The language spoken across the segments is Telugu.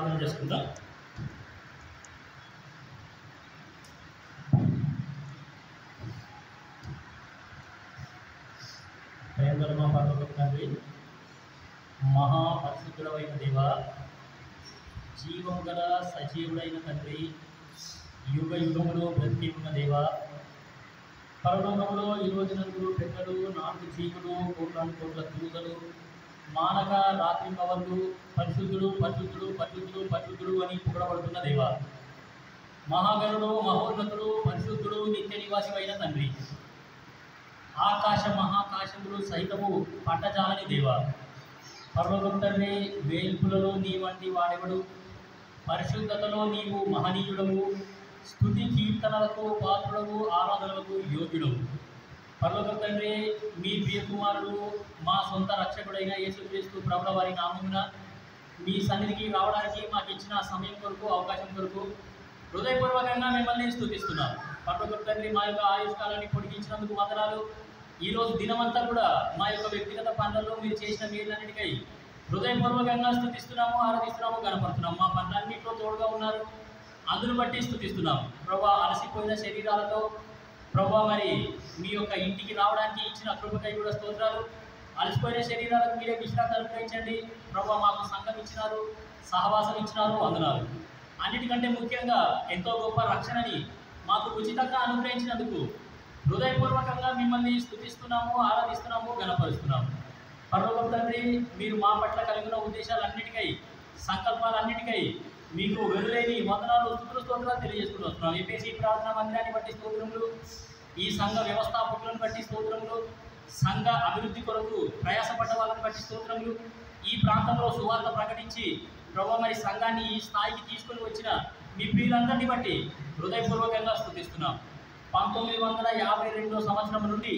ప్రార్థన చేసుకుందాం. ప్రేమగల పరలోక తండ్రి, మహాపరిశుద్ధుడైన దేవ, జీవం గల సజీవుడైన తండ్రి, యుగ యుగములో బ్రతికి ఉన్న దేవ, పరలోకంలో ఈ రోజునందు పెద్దలు, నాలుగు జీవులు, కోట్లాను కోట్ల దూతలు మానక రాత్రి పవర్లు పరిశుద్ధుడు పరిశుద్ధుడు పరిశుద్ధుడు పరిశుద్ధుడు అని పొగడబడుతున్న దేవ, మహాగణుడు, మహోన్నతుడు, పరిశుద్ధుడు, నిత్య నివాసివైన తండ్రి, ఆకాశ మహాకాశములు సైతము పట్టజాలని దేవ, పరలోకం తండ్రి, వేల్పులలో నీ వంటి వాడెవడు, పరిశుద్ధతలో నీవు మహనీయుడవు, స్తుతి కీర్తనలకు పాత్రుడవు, ఆరాధనలకు యోగ్యుడవు. పరలోకం తండ్రి, మీ ప్రియకుమారుడు మా సొంత రక్షకుడైన యేసుక్రీస్తు ప్రభుల వారి నామమున మీ సన్నిధికి రావడానికి మాకు ఇచ్చిన సమయం కొరకు, అవకాశం కొరకు హృదయపూర్వకంగా మిమ్మల్ని స్తుతిస్తున్నాం. పరలోకం తండ్రి, మా యొక్క ఆయుష్కాలాన్ని పొడిగించినందుకు వందనాలు. ఈరోజు దినమంతా కూడా మా యొక్క వ్యక్తిగత పనులలో మీరు చేసిన మేలన్నిటికై హృదయపూర్వకంగా స్తుతిస్తున్నాము, ఆరాధిస్తున్నాము, గణపడుతున్నాము. మా పనులన్నింటిలో తోడుగా ఉన్నారు, అందును బట్టి స్తుతిస్తున్నాం. ప్రభా, అలసిపోయిన శరీరాలతో ప్రభా మరి మీ యొక్క ఇంటికి రావడానికి ఇచ్చిన కృపకై కూడా స్తోత్రాలు. అలసిపోయిన శరీరాలకు మీరే విశ్రాంతి అనుగ్రహించండి. ప్రభా, మాకు సంఘం ఇచ్చినారు, సహవాసం ఇచ్చినారు, వందనాలు. అన్నిటికంటే ముఖ్యంగా ఎంతో గొప్ప రక్షణని మాకు ఉచితంగా అనుగ్రహించినందుకు హృదయపూర్వకంగా మిమ్మల్ని స్తుతిస్తున్నాము, ఆరాధిస్తున్నాము, గణపరుస్తున్నాము. పరలోకం తండ్రి, మీరు మా పట్ల కలిగిన ఉద్దేశాలన్నిటికై, సంకల్పాలన్నిటికై మీకు వెలులేని వందనాలు, స్తుతులు, స్తోత్రాలు తెలియజేసుకుంటూ వస్తున్నాం. ఏపీసీ ప్రార్థనా మందిరాన్ని బట్టి స్తోత్రములు, ఈ సంఘ వ్యవస్థాపకులను బట్టి స్తోత్రములు, సంఘ అభివృద్ధి కొరకు ప్రయాసపడ్డ వాళ్ళని బట్టి స్తోత్రములు, ఈ ప్రాంతంలో సువార్త ప్రకటించి ప్రభు మరి సంఘాన్ని ఈ స్థాయికి తీసుకొని వచ్చిన మీ ప్రియులందరినీ బట్టి హృదయపూర్వకంగా స్తుతిస్తున్నాం. 1952 సంవత్సరం నుండి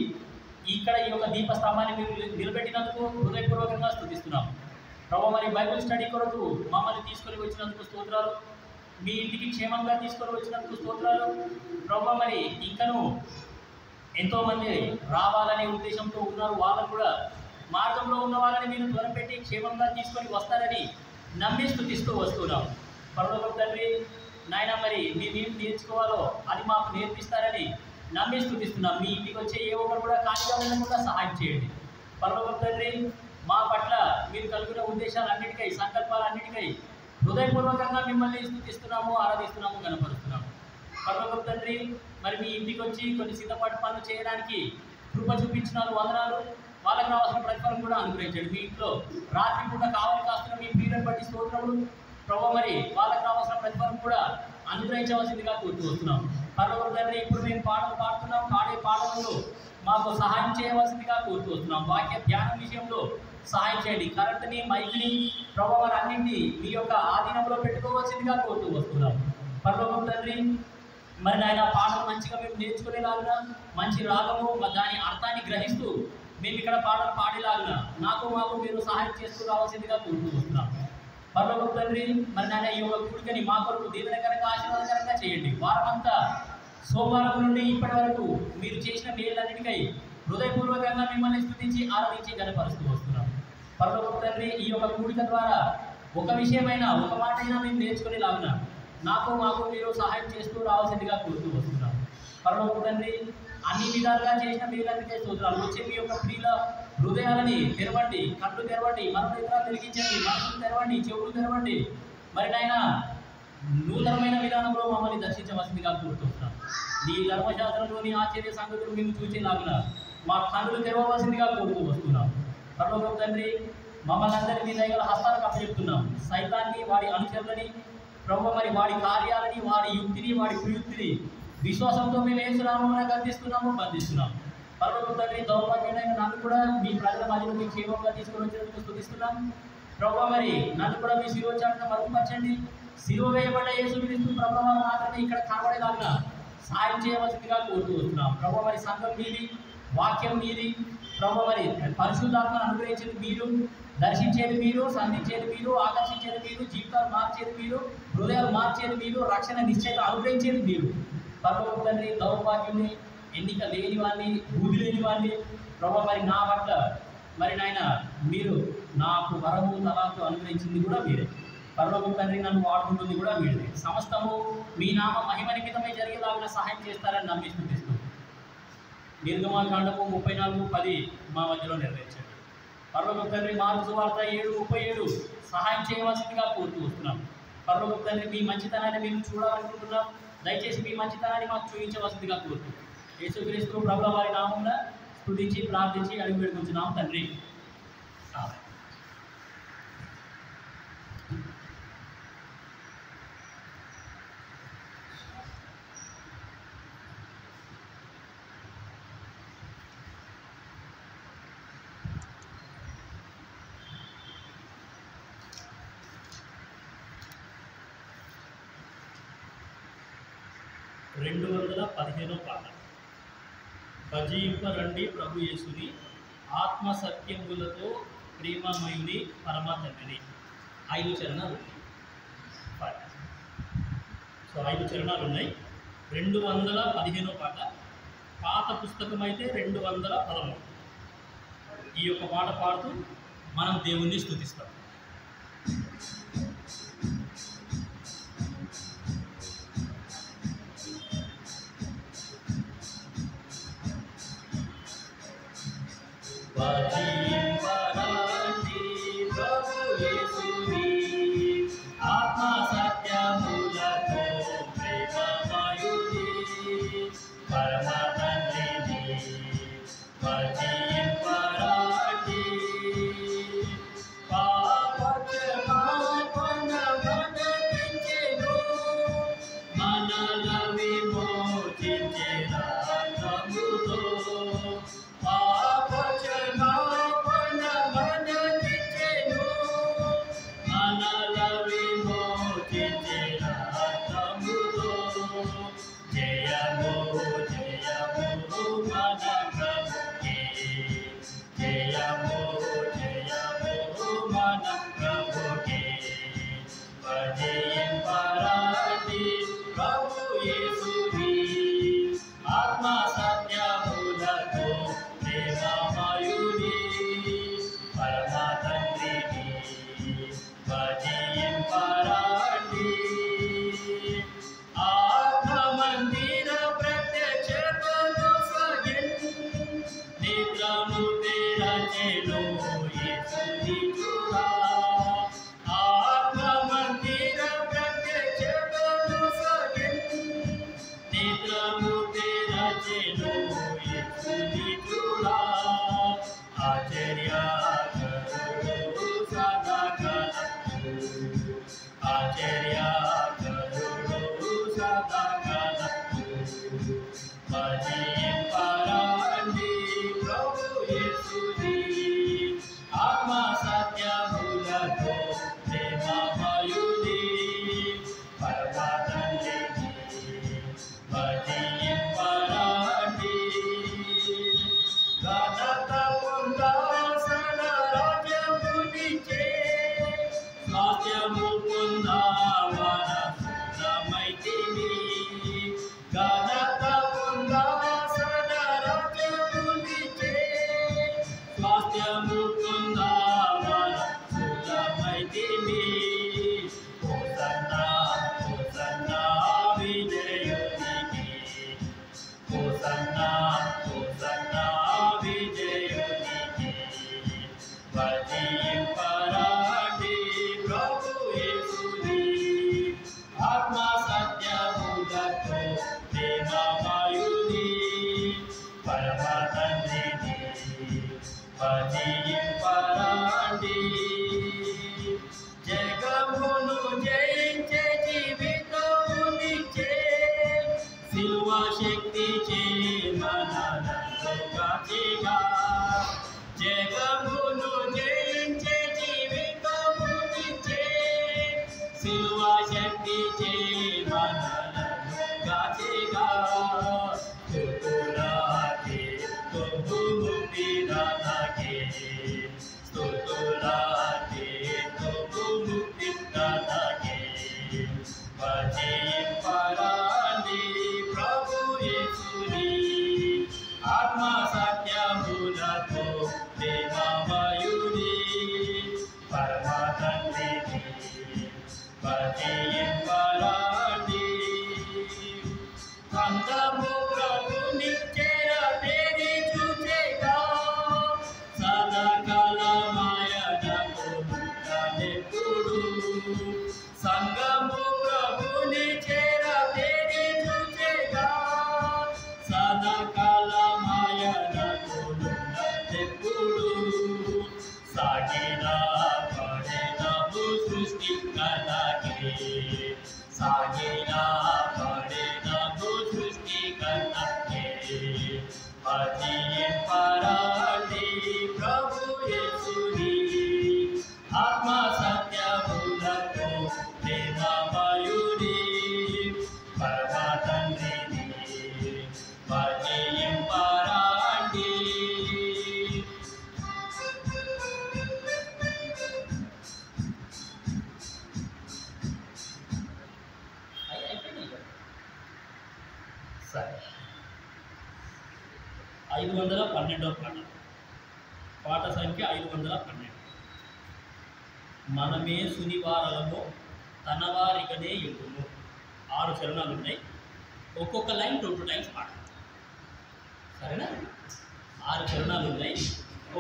ఇక్కడ ఈ యొక్క దీపస్తంభాన్ని మీరు నిలబెట్టినందుకు హృదయపూర్వకంగా స్తుతిస్తున్నాం. ప్రభు మరి బైబిల్ స్టడీ కొరకు మమ్మల్ని తీసుకొని వచ్చినందుకు స్తోత్రాలు, మీ ఇంటికి క్షేమంగా తీసుకొని వచ్చినందుకు స్తోత్రాలు. ప్రభు మరి ఇంకను ఎంతోమంది రావాలనే ఉద్దేశంతో ఉన్నారు, వాళ్ళకు కూడా మార్గంలో ఉన్న వాళ్ళని మీరు త్వరపెట్టి క్షేమంగా తీసుకొని వస్తారని నమ్మి స్తుతిస్తూ వస్తున్నాం. పరలోకం తండ్రి, నాయన మరి మేమేం నేర్చుకోవాలో అది మాకు నేర్పిస్తారని నమ్మి స్తుతిస్తున్నాం. మీ ఇంటికి వచ్చే ఏ ఒక్కరు కూడా ఖాళీగా వెళ్ళకుండా సహాయం చేయండి. పరలోకం తండ్రి, మా పట్ల మీరు కలిగిన ఉద్దేశాలన్నిటికై, సంకల్పాలన్నిటికై హృదయపూర్వకంగా మిమ్మల్ని స్తుతిస్తున్నాము, ఆరాధిస్తున్నాము, గణపరుస్తున్నాము. పరలోకం తండ్రి, మరి మీ ఇంటికి వచ్చి కొన్ని సిద్ధపాటు పనులు చేయడానికి కృప చూపించినారు, వందనాలు. వాళ్ళకి రావాల్సిన ప్రతిఫలం కూడా అనుగ్రహించండి. మీ ఇంట్లో రాత్రి పూట కావలి కాస్తున్న మీ ప్రియులను బట్టి స్తోత్రములు. ప్రభు మరి వాళ్ళకి రావాల్సిన ప్రతిఫలం కూడా అనుగ్రహించవలసిందిగా కోరుతూ వస్తున్నాం. పరలోకం తండ్రి, ఇప్పుడు మేము పాటలు పాడుతున్నాం, పాడే పాటలలో మాకు సహాయం చేయవలసిందిగా కోరుతూ వస్తున్నాం. వాక్య ధ్యానం విషయంలో సహాయం చేయండి. కరెంట్ని, మైక్ని ప్రభు మరి అన్నింటినీ మీ యొక్క ఆధీనంలో పెట్టుకోవాల్సిందిగా కోరుతూ వస్తున్నాం. పరలోకం తండ్రి, మరి ఆయన పాటలు మంచిగా మేము నేర్చుకునేలాగున, మంచి రాగము దాని అర్థాన్ని గ్రహిస్తూ మేము ఇక్కడ పాటలు పాడేలాగున మాకు మీరు సహాయం చేస్తూ రావాల్సిందిగా కోరుతూ వస్తున్నాం. పరలోకం తండ్రి, మరి నాయన ఈ యొక్క కూడికని మా కొరకు దీవెనకరంగా, ఆశీర్వాదకరంగా చేయండి. వారమంతా సోమవారం నుండి ఇప్పటి వరకు మీరు చేసిన మేలన్నిటికై హృదయపూర్వకంగా మిమ్మల్ని స్తుతించి, ఆరాధించి, గణపరుస్తూ వస్తున్నాం. పరలోకం తండ్రి, ఈ యొక్క కూడిక ద్వారా ఒక విషయమైనా, ఒక మాట అయినా మేము నేర్చుకునేలాగున మాకు మీరు సహాయం చేస్తూ రావాల్సిందిగా కోరుతూ వస్తున్నాం. పరలోకం తండ్రి, అన్ని విధాలుగా చేసిన మేలన్నిటికై స్తోత్రాలు. వచ్చే మీ యొక్క ప్రియుల హృదయాలని తెరవండి, కళ్ళు తెరవండి, మనోనేత్రాలు వెలిగించండి, మనసులు తెరవండి, చెవులు తెరవండి. మరి నాయన నూతనమైన విధానంలో మమ్మల్ని దర్శించవలసిందిగా కోరుతున్నాం. నీ ధర్మశాస్త్రంలోని ఆశ్చర్య సంగతులు మేము చూసేలాగున మా కన్నులు తెరవవలసిందిగా కోరుతూ వస్తున్నాం. పరలోకం తండ్రి, మమ్మల్ని అందరినీ మీ దయగల హస్తాలకు అప్పచెప్తున్నాం. సైతాన్ని, వాడి అనుచరులని ప్రభు మరి వాడి కార్యాలని, వాడి యుక్తిని, వాడి కుయుక్తిని విశ్వాసంతో మేము యేసునామమున గద్దిస్తున్నాము, బంధిస్తున్నాం. పరలోకం తండ్రి, దౌర్భాగ్యుడైన నన్ను కూడా మీ ప్రజల మధ్యలో మీ క్షేమంగా తీసుకొని వచ్చినందుకు స్తుతిస్తున్నాం. ప్రభు మరి నన్ను కూడా మీ శిరోచాటన మరుగుపరచండి. శిలువ వేయబడ్డ యేసుక్రీస్తు ప్రభువు మాత్రమే ఇక్కడ కనబడేలాగా సాయం చేయవలసిందిగా కోరుతూ వస్తున్నాం. ప్రభు మరి సంఘం మీది, వాక్యం మీది. ప్రభు మరి పరిశుద్ధాత్మను అనుగ్రహించేది మీరు, దర్శించేది మీరు, సంధించేది మీరు, ఆకర్షించేది మీరు, జీవితాలు మార్చేది మీరు, హృదయాలు మార్చేది మీరు, రక్షణ నిశ్చయత అనుగ్రహించేది మీరు. పరలోకం తండ్రి, దౌర్భాగ్యుని, ఎన్నిక లేని వాడిని, బుద్ధి లేని వాడిని ప్రభు మరి నా పట్ల మరి నాయన మీరు నాకు వరము తలాంతు అనుగ్రహించింది కూడా మీరే. పరలోకం తండ్రి నన్ను వాడుకుంటుంది కూడా వీడిది. సమస్తము మీ నామ మహిమ నిమిత్తమై జరిగేలాగా సహాయం చేస్తారని నమ్మి స్తుతిస్తూ నిర్గమాకాండము 34:10 మా మధ్యలో నెరవేర్చండి. పరలోకం తండ్రి మార్కు సువార్త 7:37 సహాయం చేయవలసిందిగా కోరుతూ వస్తున్నాం. పరలోకం తండ్రి మీ మంచితనాన్ని మేము చూడాలనుకుంటున్నాం. దయచేసి మీ మంచితనాన్ని మాకు చూపించవలసిందిగా కోరుతూ యేసుక్రీస్తు ప్రభుల వారి నామమున స్తుతించి ప్రార్థించి అడిగి వేడుకుంటున్నాం తండ్రి. ఆమేన్. పాట. భజింపరండి ప్రభు యేసుని ఆత్మ సత్యములతో ప్రేమమయుని పరమ తండ్రిని. 5 చరణాలు ఉన్నాయి. సో 5 చరణాలు ఉన్నాయి. 215 పాట. పాత పుస్తకం అయితే 213. ఈ యొక్క పాట పాడుతూ మనం దేవుణ్ణి స్తుతిస్తాం. सृष्टिकर्ता के सागिना पड़े को सृष्टिकर्ता के पतिये पराली प्रभु येसुनी आत्मा सत्य बुलको प्रेम मयूरी परमातंद्री पतिये पराली సరే 512వ పాట సంఖ్య 512. మనమే సునివారలము తనవారిగనే యుగుము. 6 చరణాలు ఉన్నాయి. ఒక్కొక్క లైన్ 2 టైమ్స్ పాట. సరేనా? 6 చరణాలు ఉన్నాయి.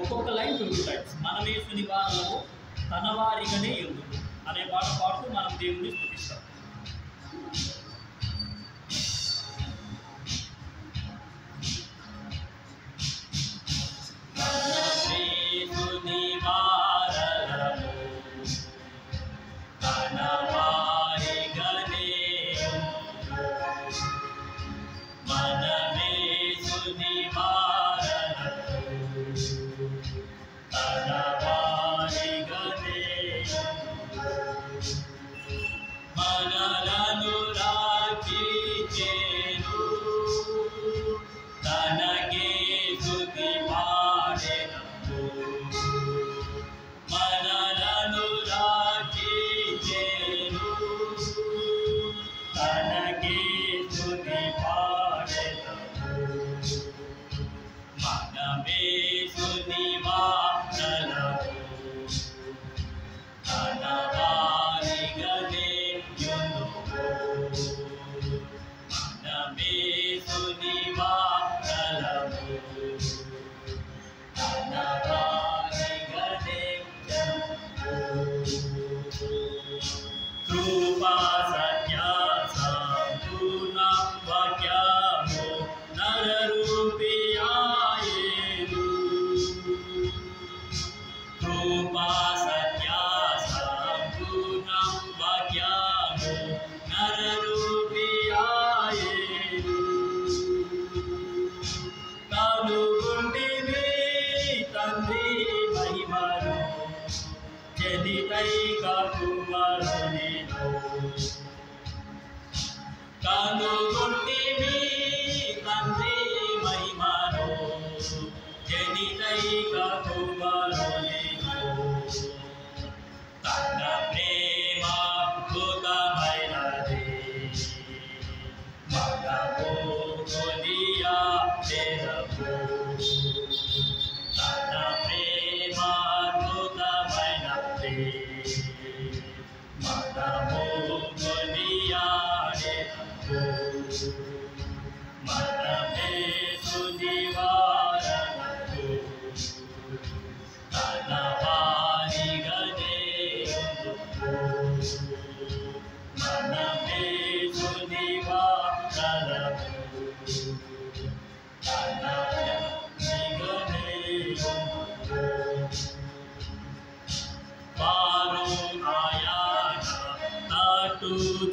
ఒక్కొక్క లైన్ 2 టైమ్స్. మనమే సునివారలము తనవారిగనే యుగుము అనే పాట పాడుతూ మనం దేవుణ్ణి స్తుతిస్తాం.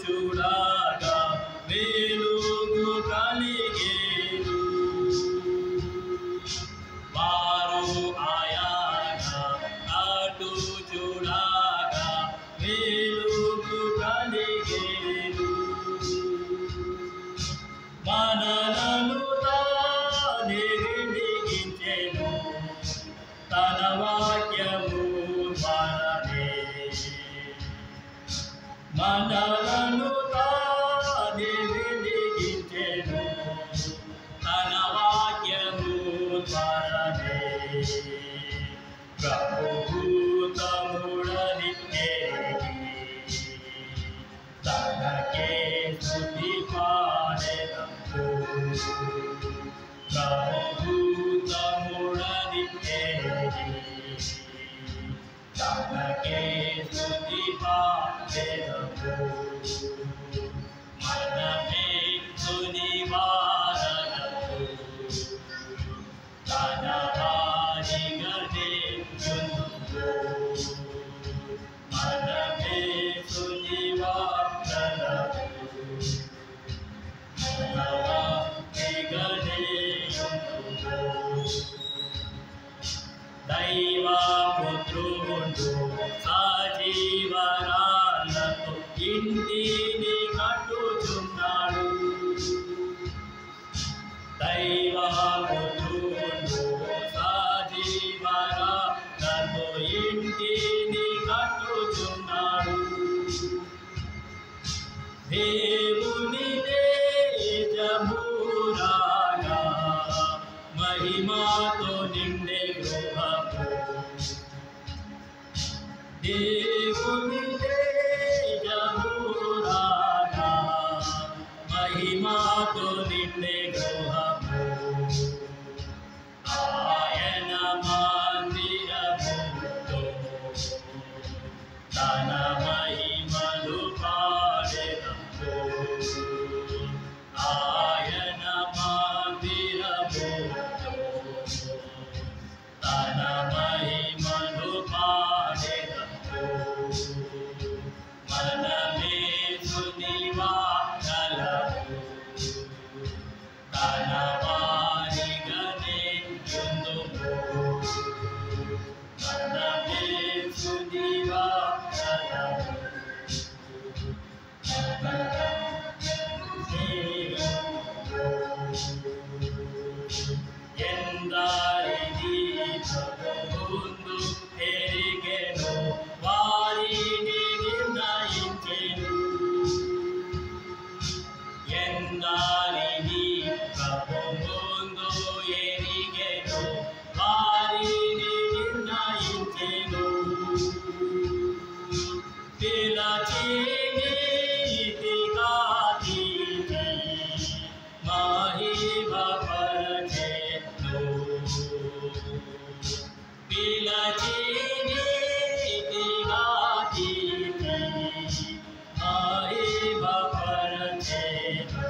చూడగా వెలుగు కలిగేను వారు ఆయన అటు చూడగా వెలుగు కలిగేను మనలను తానే వెలిగించెను తన వాక్యము ద్వారానే మనలను తానే వెలిగించెను తన వాక్యము ద్వారానే ప్రభుభూతముడని ఎరిగి తనకే స్తుతి పాడెదము ప్రభుభూతముడని ఎరిగి తనకే స్తుతి పాడెదము మనమే సునివారలము తన వారిగనే యుందుము మనమే మహిమతో నిండే గృహము దేవుని తేజము రాగా మహిమతో నిండే గృహము ఆయన మందిరములో తన మహిమలు పాడెదము ఆయన మందిరములో తన మహిమలు పాడెదము మనమే సునివాసలము తన వారిగనే యుందుము మనమే సునివాసలము ఎందరిని ప్రభువును ఎరిగెను వారిని నిర్ణయించెను ఎందరిని ప్రభువును ఎరిగెను వారిని నిర్ణయించెను పిలచి నీతిగా తీర్చి మహిమపరచెను పిలచి నీతిగా తీర్చి మహిమపరచెను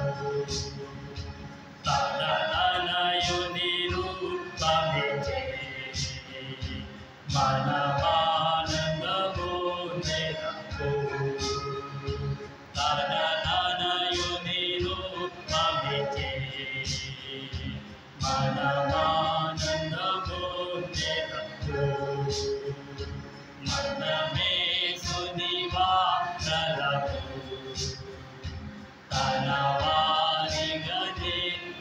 తన తనయుని రూపమిచ్చి మనమానందము నెరపు తన తనయుని రూపమిచ్చి మనమానందము నెరపు మనమే సునివాసలము తన వారిగనే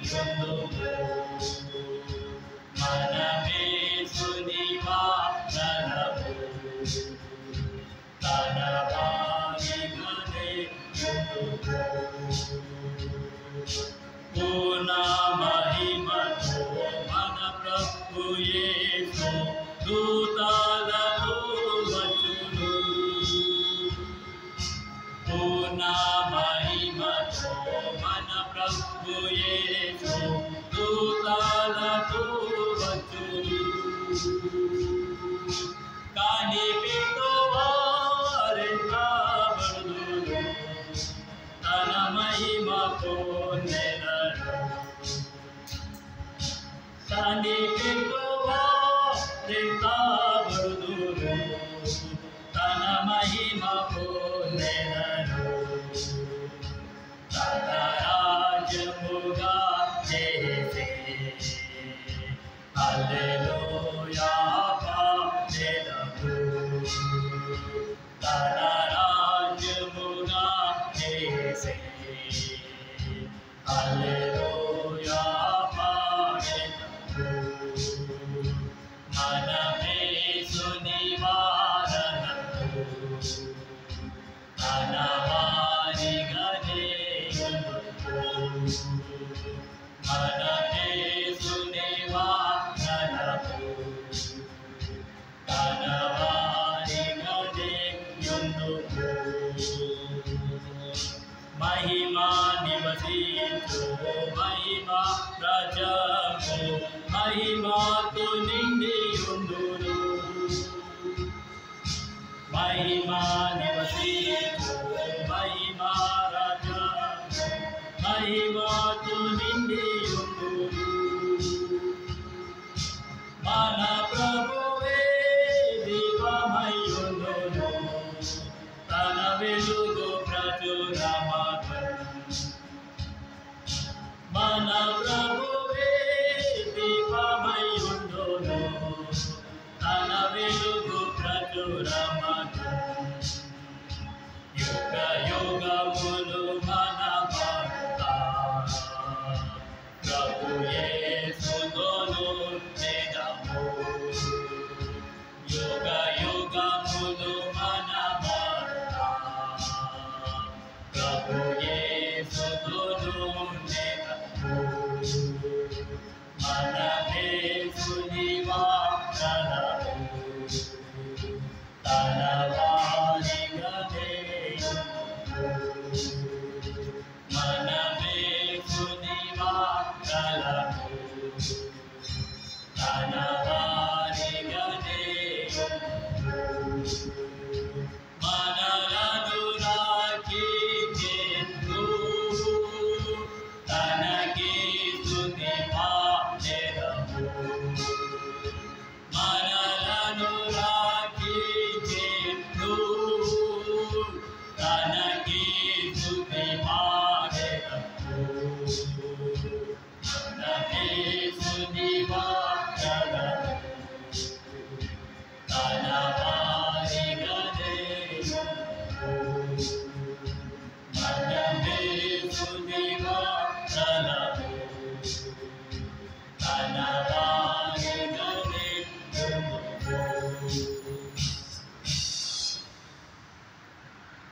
యుందుము మనమే సునివాసలము తన వారిగనే యుందుము పూర్ణ మహిమతో మన ప్రభు యేసు దూతలతో వచ్చును పూర్ణ మహిమతో మన ప్రభు యేసు దూతలతో వచ్చును కనిపెట్టువారు కాబడుదురు తన మహిమతో నెరడు కనిపెట్టువారు కాబడుదురు తన మహిమతో నెరడు తన రాజ్యముగా చేసే హల్లెలూయా పాడెదము తన రాజ్యముగా చేసే హల్లెలూయా పాడెదము మనమే సునివాసలము తన వారిగనే యుందుము మనమే సునివాసలము తన వారిగనే యుందుము మహిమా నివసించు మహిమా రాజము మహిమాతో నిండి యుందును మహిమా నివసించు మహిమా రాజము మహిమాతో నిండి యుందును మన ప్రభువే దీపమయ్యుండును తన వెలుగు ప్రచురమగును మన ప్రభువే దీపమయ్యుండును తన వెలుగు ప్రచురమగును యుగ యుగములు మన భక్త ప్రభు యేసును నిజము యుగ యుగములు మన భక్త ప్రభు యేసును నిజము మనమే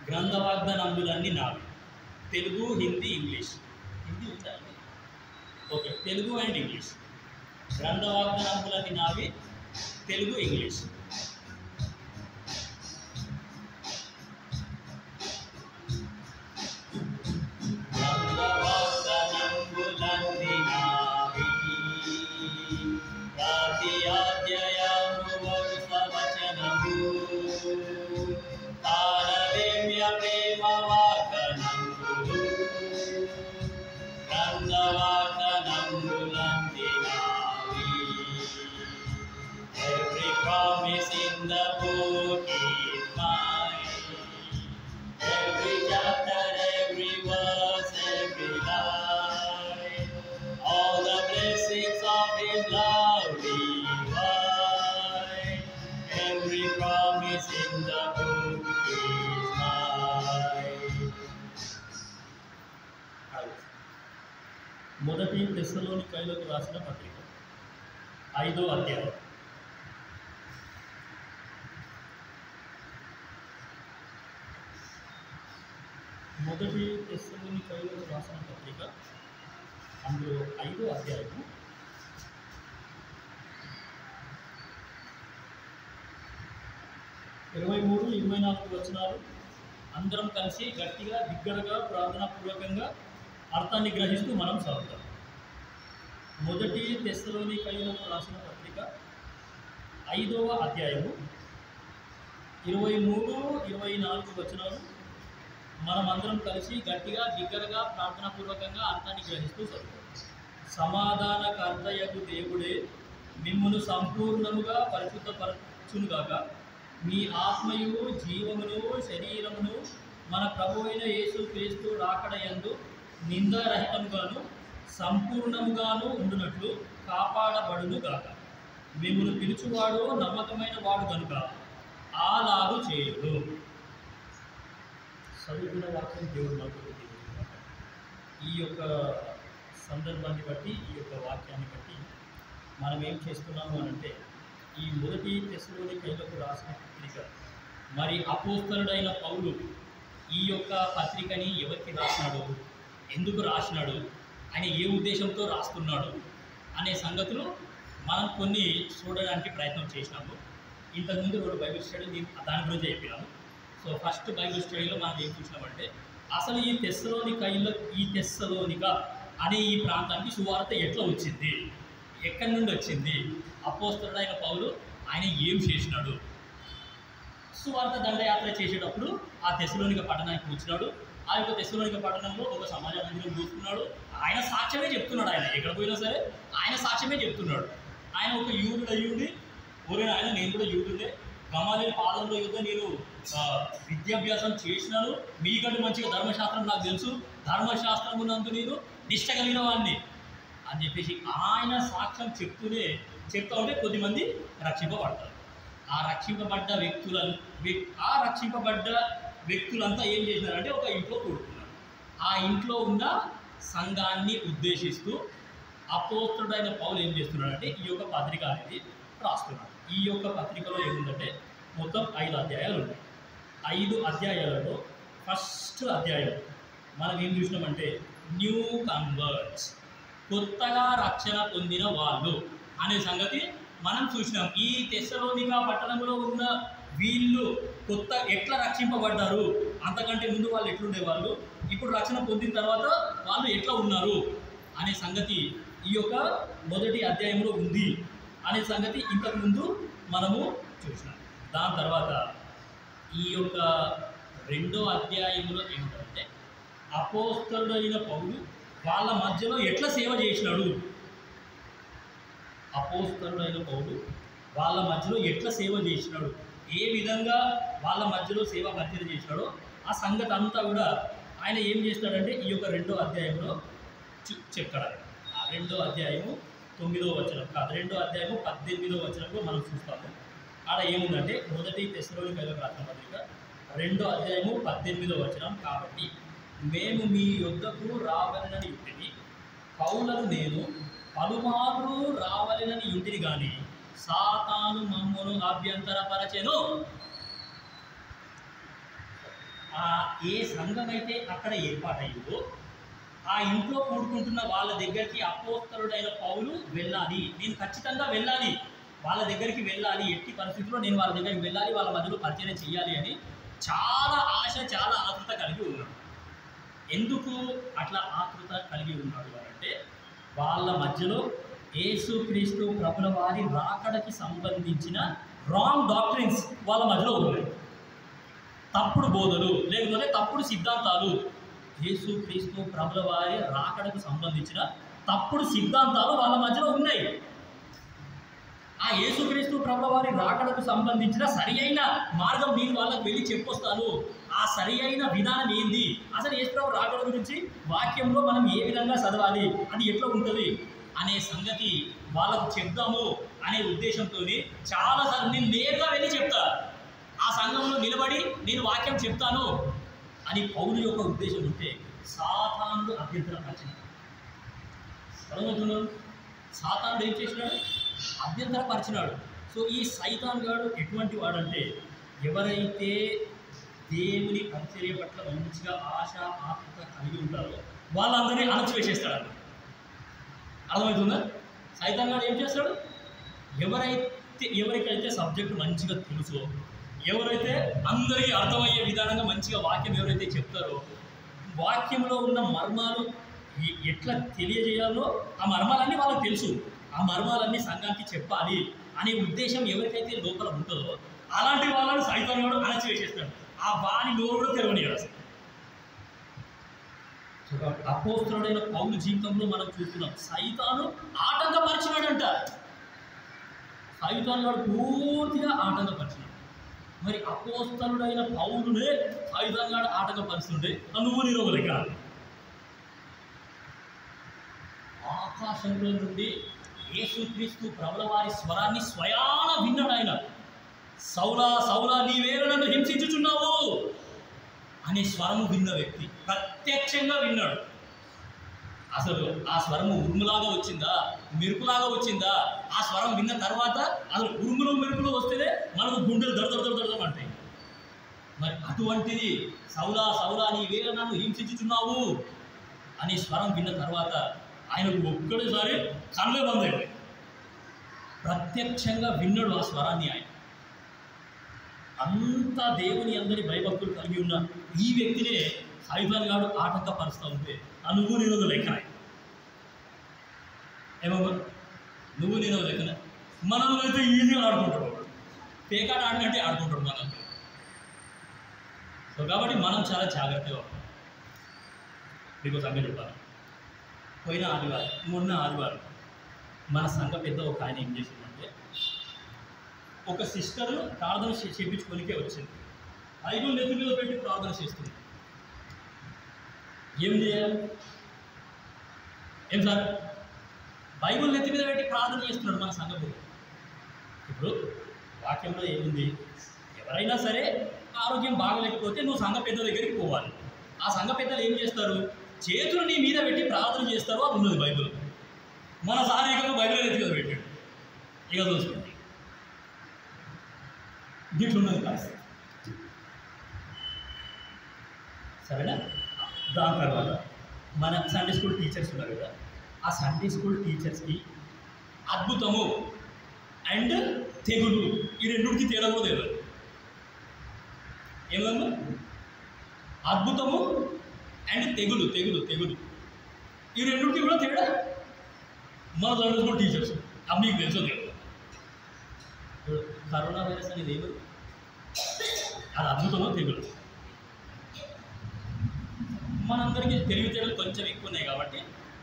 గ్రంథ వాగ్దానములన్నీ నావి. తెలుగు, హిందీ, ఇంగ్లీష్. హిందీ ఉందా? Okay, Telugu and English. గ్రంథ వాగ్దానములన్నీ నావి, Telugu, English. Every promise in the book is mine. Every chapter, every verse, every line. All the blessings of His love divine. Every promise in the book is mine. మొదటి తెస్సలోనికైలకు రాసిన పత్రిక 5వ అధ్యాయం. మొదటి తెస్సలోనికైలకు రాసిన పత్రిక అందులో 5వ అధ్యాయము 23-24 వచనాలు. అందరం కలిసి గట్టిగా బిగ్గరగా ప్రార్థనాపూర్వకంగా అర్థాన్ని గ్రహిస్తూ మనం చదువుతాం. మొదటి తెస్సలోనికైలకు రాసిన పత్రిక 5వ అధ్యాయము 23-24 వచనాలు. మనం అందరం కలిసి గట్టిగా బిగ్గరగా ప్రార్థనాపూర్వకంగా అర్థాన్ని గ్రహిస్తూ చదువుతాం. సమాధానకర్తయగు దేవుడే మిమ్మును సంపూర్ణముగా పరిశుద్ధపరచునుగాక. మీ ఆత్మయు జీవమును శరీరమును మన ప్రభువైన యేసుక్రీస్తు రాకడయందు నిందారహితముగాను సంపూర్ణముగాను ఉండునట్లు కాపాడబడునుగాక. మిమ్మును పిలుచువాడు నమ్మకమైన వాడు కనుక అలాగు చేయుడు. చదువుకున్న వాక్యం దేవుడు మాకు. ఈ యొక్క సందర్భాన్ని బట్టి, ఈ యొక్క వాక్యాన్ని బట్టి మనం ఏం చేస్తున్నాము అనంటే, ఈ మొదటి తెస్సలోనికైలకు రాసిన పత్రిక మరి అపోస్తలుడైన పౌలు ఈ యొక్క పత్రికని ఎవరికి రాసినాడు, ఎందుకు రాసినాడు, ఆయన ఏ ఉద్దేశంతో రాస్తున్నాడు అనే సంగతులు మనం కొన్ని చూడడానికి ప్రయత్నం చేసినాము. ఇంతకుముందు 2 బైబిల్ స్టడీ దాని గురించి చెప్పినాము. సో ఫస్ట్ బైబిల్ స్టడీలో మనం ఏం చూసినామంటే, అసలు ఈ తెస్సలోనిక అనే ఈ ప్రాంతానికి సువార్త ఎట్లా వచ్చింది, ఎక్కడి నుండి వచ్చింది, అపోస్తలుడైన పౌలు ఆయన ఏం చేసినాడు. సువార్త దండయాత్ర చేసేటప్పుడు ఆ తెస్సలోనిక పట్టణానికి వచ్చినాడు. ఆ యొక్క తెస్సలోనిక పట్టణంలో ఒక సమాజ మందిరం చూస్తున్నాడు. ఆయన సాక్ష్యమే చెప్తున్నాడు. ఆయన ఎక్కడ పోయినా సరే ఆయన సాక్ష్యమే చెప్తున్నాడు. ఆయన ఒక యూదుడు అయ్యుండి, ఊరిన ఆయన నేను కూడా యూదుడే, గమాలీయుల పాదంలో యుద్ధ నేను విద్యాభ్యాసం చేసినాను, మీకంటే మంచిగా ధర్మశాస్త్రం నాకు తెలుసు, ధర్మశాస్త్రం ఉన్నందు నేను నిష్ట కలిగిన వాడిని అని చెప్పేసి ఆయన సాక్ష్యం చెప్తూ ఉంటే కొద్దిమంది రక్షింపబడతారు. ఆ రక్షింపబడ్డ వ్యక్తులంతా ఏం చేసినారంటే ఒక ఇంట్లో కూడుకున్నారు. ఆ ఇంట్లో ఉన్న సంఘాన్ని ఉద్దేశిస్తూ అపోస్తలుడైన పౌలు ఏం చేస్తున్నాడంటే ఈ యొక్క పత్రిక అనేది రాస్తున్నాడు. ఈ యొక్క పత్రికలో ఏముందంటే మొత్తం 5 అధ్యాయాలు ఉన్నాయి. 5 అధ్యాయాలలో ఫస్ట్ అధ్యాయం మనం ఏం చూసినామంటే న్యూ కన్వర్ట్స్, కొత్తగా రక్షణ పొందిన వాళ్ళు అనే సంగతి మనం చూసినాం. ఈ తెస్సలోనిక పట్టణంలో ఉన్న వీళ్ళు ఎట్లా రక్షింపబడ్డారు, అంతకంటే ముందు వాళ్ళు ఎట్లుండేవాళ్ళు, ఇప్పుడు రక్షణ పొందిన తర్వాత వాళ్ళు ఎట్లా ఉన్నారు అనే సంగతి ఈ యొక్క మొదటి అధ్యాయంలో ఉంది అనే సంగతి ఇంతకుముందు మనము చూసినాం. దాని తర్వాత ఈ యొక్క 2వ అధ్యాయంలో ఏమిటంటే అపోస్తలుడైన పౌలు వాళ్ళ మధ్యలో ఎట్లా సేవ చేసినాడు, అపోస్తలుడైన పౌలు వాళ్ళ మధ్యలో ఎట్లా సేవ చేసినాడు, ఏ విధంగా వాళ్ళ మధ్యలో సేవ పరిచయం చేసినాడో ఆ సంగతి అంతా కూడా ఆయన ఏం చేస్తాడంటే ఈ యొక్క 2వ అధ్యాయంలో చెప్తాడు. ఆ 2వ అధ్యాయము 9వ వచనం కాదు, 2వ అధ్యాయము 18వ వచనంలో మనం చూస్తాము. ఆడ ఏముందంటే మొదటి తెస్సలోనికైలకు రాసిన పత్రిక 2వ అధ్యాయము 18వ వచనం. కాబట్టి మేము మీ యొద్దకు రావలెనని యుంటిని, పౌలను నేను పలుమార్లు రావలెనని యుంటిని గాని సాతాను మమ్మును అభ్యంతరపరచెను. ఏ సంఘం అయితే అక్కడ ఏర్పాటయ్యిందో ఆ ఇంట్లో కూడుకుంటున్న వాళ్ళ దగ్గరికి అపోస్తలుడైన పౌలు వెళ్ళాలి, నేను ఖచ్చితంగా వెళ్ళాలి, వాళ్ళ దగ్గరికి వెళ్ళాలి, ఎట్టి పరిస్థితుల్లో నేను వాళ్ళ దగ్గరికి వెళ్ళాలి, వాళ్ళ మధ్యలో పరిచయం చేయాలి అని చాలా ఆశ, చాలా ఆతృత కలిగి ఉన్నాడు. ఎందుకు అట్లా ఆతృత కలిగి ఉన్నాడు అంటే వాళ్ళ మధ్యలో యేసుక్రీస్తు ప్రభుల వారి రాకడకి సంబంధించిన రాంగ్ డాక్ట్రిన్స్ వాళ్ళ మధ్యలో ఉన్నాయి. తప్పుడు బోధలు లేకపోతే తప్పుడు సిద్ధాంతాలు, యేసుక్రీస్తు ప్రభుల వారి రాకడకు సంబంధించిన తప్పుడు సిద్ధాంతాలు వాళ్ళ మధ్యలో ఉన్నాయి. ఆ యేసుక్రీస్తు ప్రభుల వారి రాకడకు సంబంధించిన సరి అయిన మార్గం నేను వాళ్ళకి వెళ్ళి చెప్పొస్తాను. ఆ సరి అయిన విధానం ఏంది, అసలు యేసుప్రభు రాకడ గురించి వాక్యంలో మనం ఏ విధంగా చదవాలి, అది ఎట్లా ఉంటుంది అనే సంగతి వాళ్ళకు చెప్దాము అనే ఉద్దేశంతో చాలాసార్లు నేను నేరుగా వెళ్ళి చెప్తా, ఆ సంఘంలో నిలబడి నేను వాక్యం చెప్తాను అని పౌలు యొక్క ఉద్దేశం ఉంటే సాతానుడు అభ్యంతరపరిచినాడు. అర్థమవుతున్నాడు? సాతానుడు ఏం చేసినాడు? అభ్యంతరపరిచినాడు. సో ఈ సైతాన్ గాడు ఎటువంటి వాడంటే ఎవరైతే దేవుని పరిచర్య పట్ల మంచిగా ఆశ ఆత్మత కలిగి ఉంటారో వాళ్ళందరినీ అణచివేసేస్తాడు. అర్థమవుతుందా? సైతాన్ గాడు ఏం చేస్తాడు? ఎవరికైతే సబ్జెక్టు మంచిగా తెలుసో, ఎవరైతే అందరికీ అర్థమయ్యే విధానంగా మంచిగా వాక్యం ఎవరైతే చెప్తారో, వాక్యంలో ఉన్న మర్మాలు ఎట్లా తెలియజేయాలో ఆ మర్మాలన్నీ వాళ్ళకి తెలుసు, ఆ మర్మాలన్నీ సంఘానికి చెప్పాలి అనే ఉద్దేశం ఎవరికైతే లోపల ఉంటుందో అలాంటి వాళ్ళని సైతాన్ వాడు అణచివేసేస్తాడు. ఆ వాని నోరు కూడా తెరవనియడు. అసలు అపోస్తలుడైన పౌలు జీవితంలో మనం చూస్తున్నాం, సైతాను ఆటంకపరిచినాడంట. సైతాన్ వాడు పూర్తిగా ఆటంకపరిచినాడు. మరి అపోస్తలుడైన పౌలునే సైతాన్ వాడు ఆటంకపరుస్తుంటే నువ్వు నిరోగులేక ఆకాశంలో నుండి యేసుక్రీస్తు ప్రభుల వారి స్వరాన్ని స్వయాన విన్నాడు ఆయన. సౌలా సౌలా నీవేళ నన్ను హింసించుచున్నావు అనే స్వరము విన్న వ్యక్తి ప్రత్యక్షంగా విన్నాడు. అసలు ఆ స్వరము ఉరుములాగా వచ్చిందా, మెరుపులాగా వచ్చిందా? ఆ స్వరం విన్న తర్వాత అసలు ఉరుములు మెరుపులు వస్తేనే మనకు గుండెలు దడదడదడదడం అంటాయి. మరి అటువంటిది సౌలా సౌలా నీవేళ నన్ను హింసించుచున్నావు అనే స్వరం విన్న తర్వాత ఆయనకు ఒక్కడేసారి కళ్ళే బంద్ అయిపోయి ప్రత్యక్షంగా విన్నాడు ఆ స్వరాన్ని. ఆయన అంత దేవుని అందరి భయభక్తులు కలిగి ఉన్న ఈ వ్యక్తినే సైతాన్ గాడు ఆటంకపరుస్తూ ఉంటే నువ్వు నేను లెక్కన ఏమమ్మా, నువ్వు నేను లెక్కన. మనల్ని అయితే ఈజీగా ఆడుకుంటాడు, పేకాట ఆడినట్టే ఆడుకుంటాడు మనల్ని. సో కాబట్టి మనం చాలా జాగ్రత్తగా ఉంటాం. మీకు సంగతి చెప్పాలి, పోయిన ఆదివారం మొన్న ఆదివారం మన సంఘ పెద్ద ఒక ఆయన ఏం చేసిందంటే ఒక సిస్టర్ ప్రార్థన చేయించుకోనికే వచ్చింది. బైబిల్ నెత్తి మీద పెట్టి ప్రార్థన చేస్తుంది. ఏం చేయాలి? ఏం సార్ బైబిల్ నెత్తి మీద పెట్టి ప్రార్థన చేస్తున్నాడు మన సంఘం. ఇప్పుడు వాక్యంలో ఏముంది? ఎవరైనా సరే ఆరోగ్యం బాగలేకపోతే నువ్వు సంఘ పెద్ద దగ్గరికి పోవాలి. ఆ సంఘ పెద్దలు ఏం చేస్తారు? చేతులు నీ మీద పెట్టి ప్రార్థన చేస్తారు. అది ఉన్నది బైబిల్. మన సారీకంగా బైబిల్ నెత్తి మీద పెట్టాడు. ఇక చూసుకోండి, గిట్లున్నది పరిస్థితి. సరేనా? దాని తర్వాత మన సండే స్కూల్ టీచర్స్ ఉన్నారు కదా, ఆ సండే స్కూల్ టీచర్స్కి అద్భుతము అండ్ తెగులు ఈ రెండుకి తేడా కూడా తెలియదు. ఏమన్నా అద్భుతము అండ్ తెగులు తెగులు తెగులు ఈ రెండుకి కూడా తేడా మన సండే స్కూల్ టీచర్స్. అవి మీకు తెలుసో తెలియదు. కరోనా వైరస్ అనేది ఏమి, అది అద్భుతమో తెగులు. మనందరికీ తెలివితేటలు కొంచెం ఎక్కువ ఉన్నాయి కాబట్టి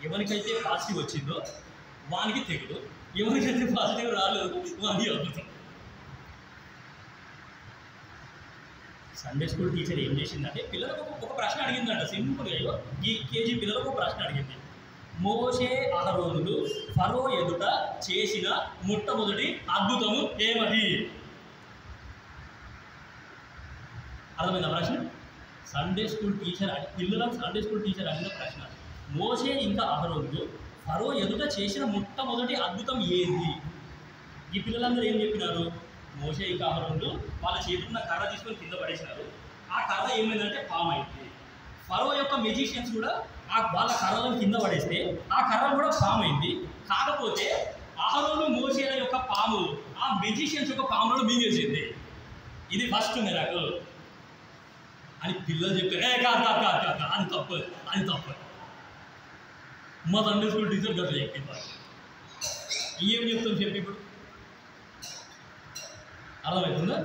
ఎవరికైతే పాజిటివ్ వచ్చిందో వానికి తెగులు, ఎవరికైతే పాజిటివ్ రాలేదు వానికి అద్భుతం. సండే స్కూల్ టీచర్ ఏం చేసిందంటే పిల్లలకు ఒక ప్రశ్న అడిగిందంట. సింపుల్గా ఈ కేజీ పిల్లలకు ఒక ప్రశ్న అడిగింది. మోషే అహరోనులు ఫరో ఎదుట చేసిన మొట్టమొదటి అద్భుతము ఏమది? అర్థమైందా ప్రశ్న? సండే స్కూల్ టీచర్ పిల్లలకు సండే స్కూల్ టీచర్ అడిగిన ప్రశ్న. మోషే ఇంకా అహరోనులు ఫరో ఎదుట చేసిన మొట్టమొదటి అద్భుతం ఏంది? ఈ పిల్లలందరూ ఏం చెప్పినారు? మోషే ఇంకా అహరోనులు వాళ్ళ చేతున్న కర్ర తీసుకొని కింద పడేసినారు. ఆ కర్ర ఏమైందంటే పాము అయింది. ఫరో యొక్క మెజిషియన్స్ కూడా వాళ్ళ కర్రలను కింద పడేస్తే ఆ కర్ర కూడా పాము అయింది. కాకపోతే అహరోను మోషేల యొక్క పాము ఆ మెజిషియన్స్ యొక్క పాములను మింగేసింది. ఇది ఫస్ట్ మిరాకిల్ అని పిల్లలు చెప్పారు. కాదు అది తప్పు, అది తప్పు. మా సండే స్కూల్ టీచర్ గట్ల చెప్పింది. ఏం చెప్తాం చెప్పి ఇప్పుడు అర్థమవుతుందా?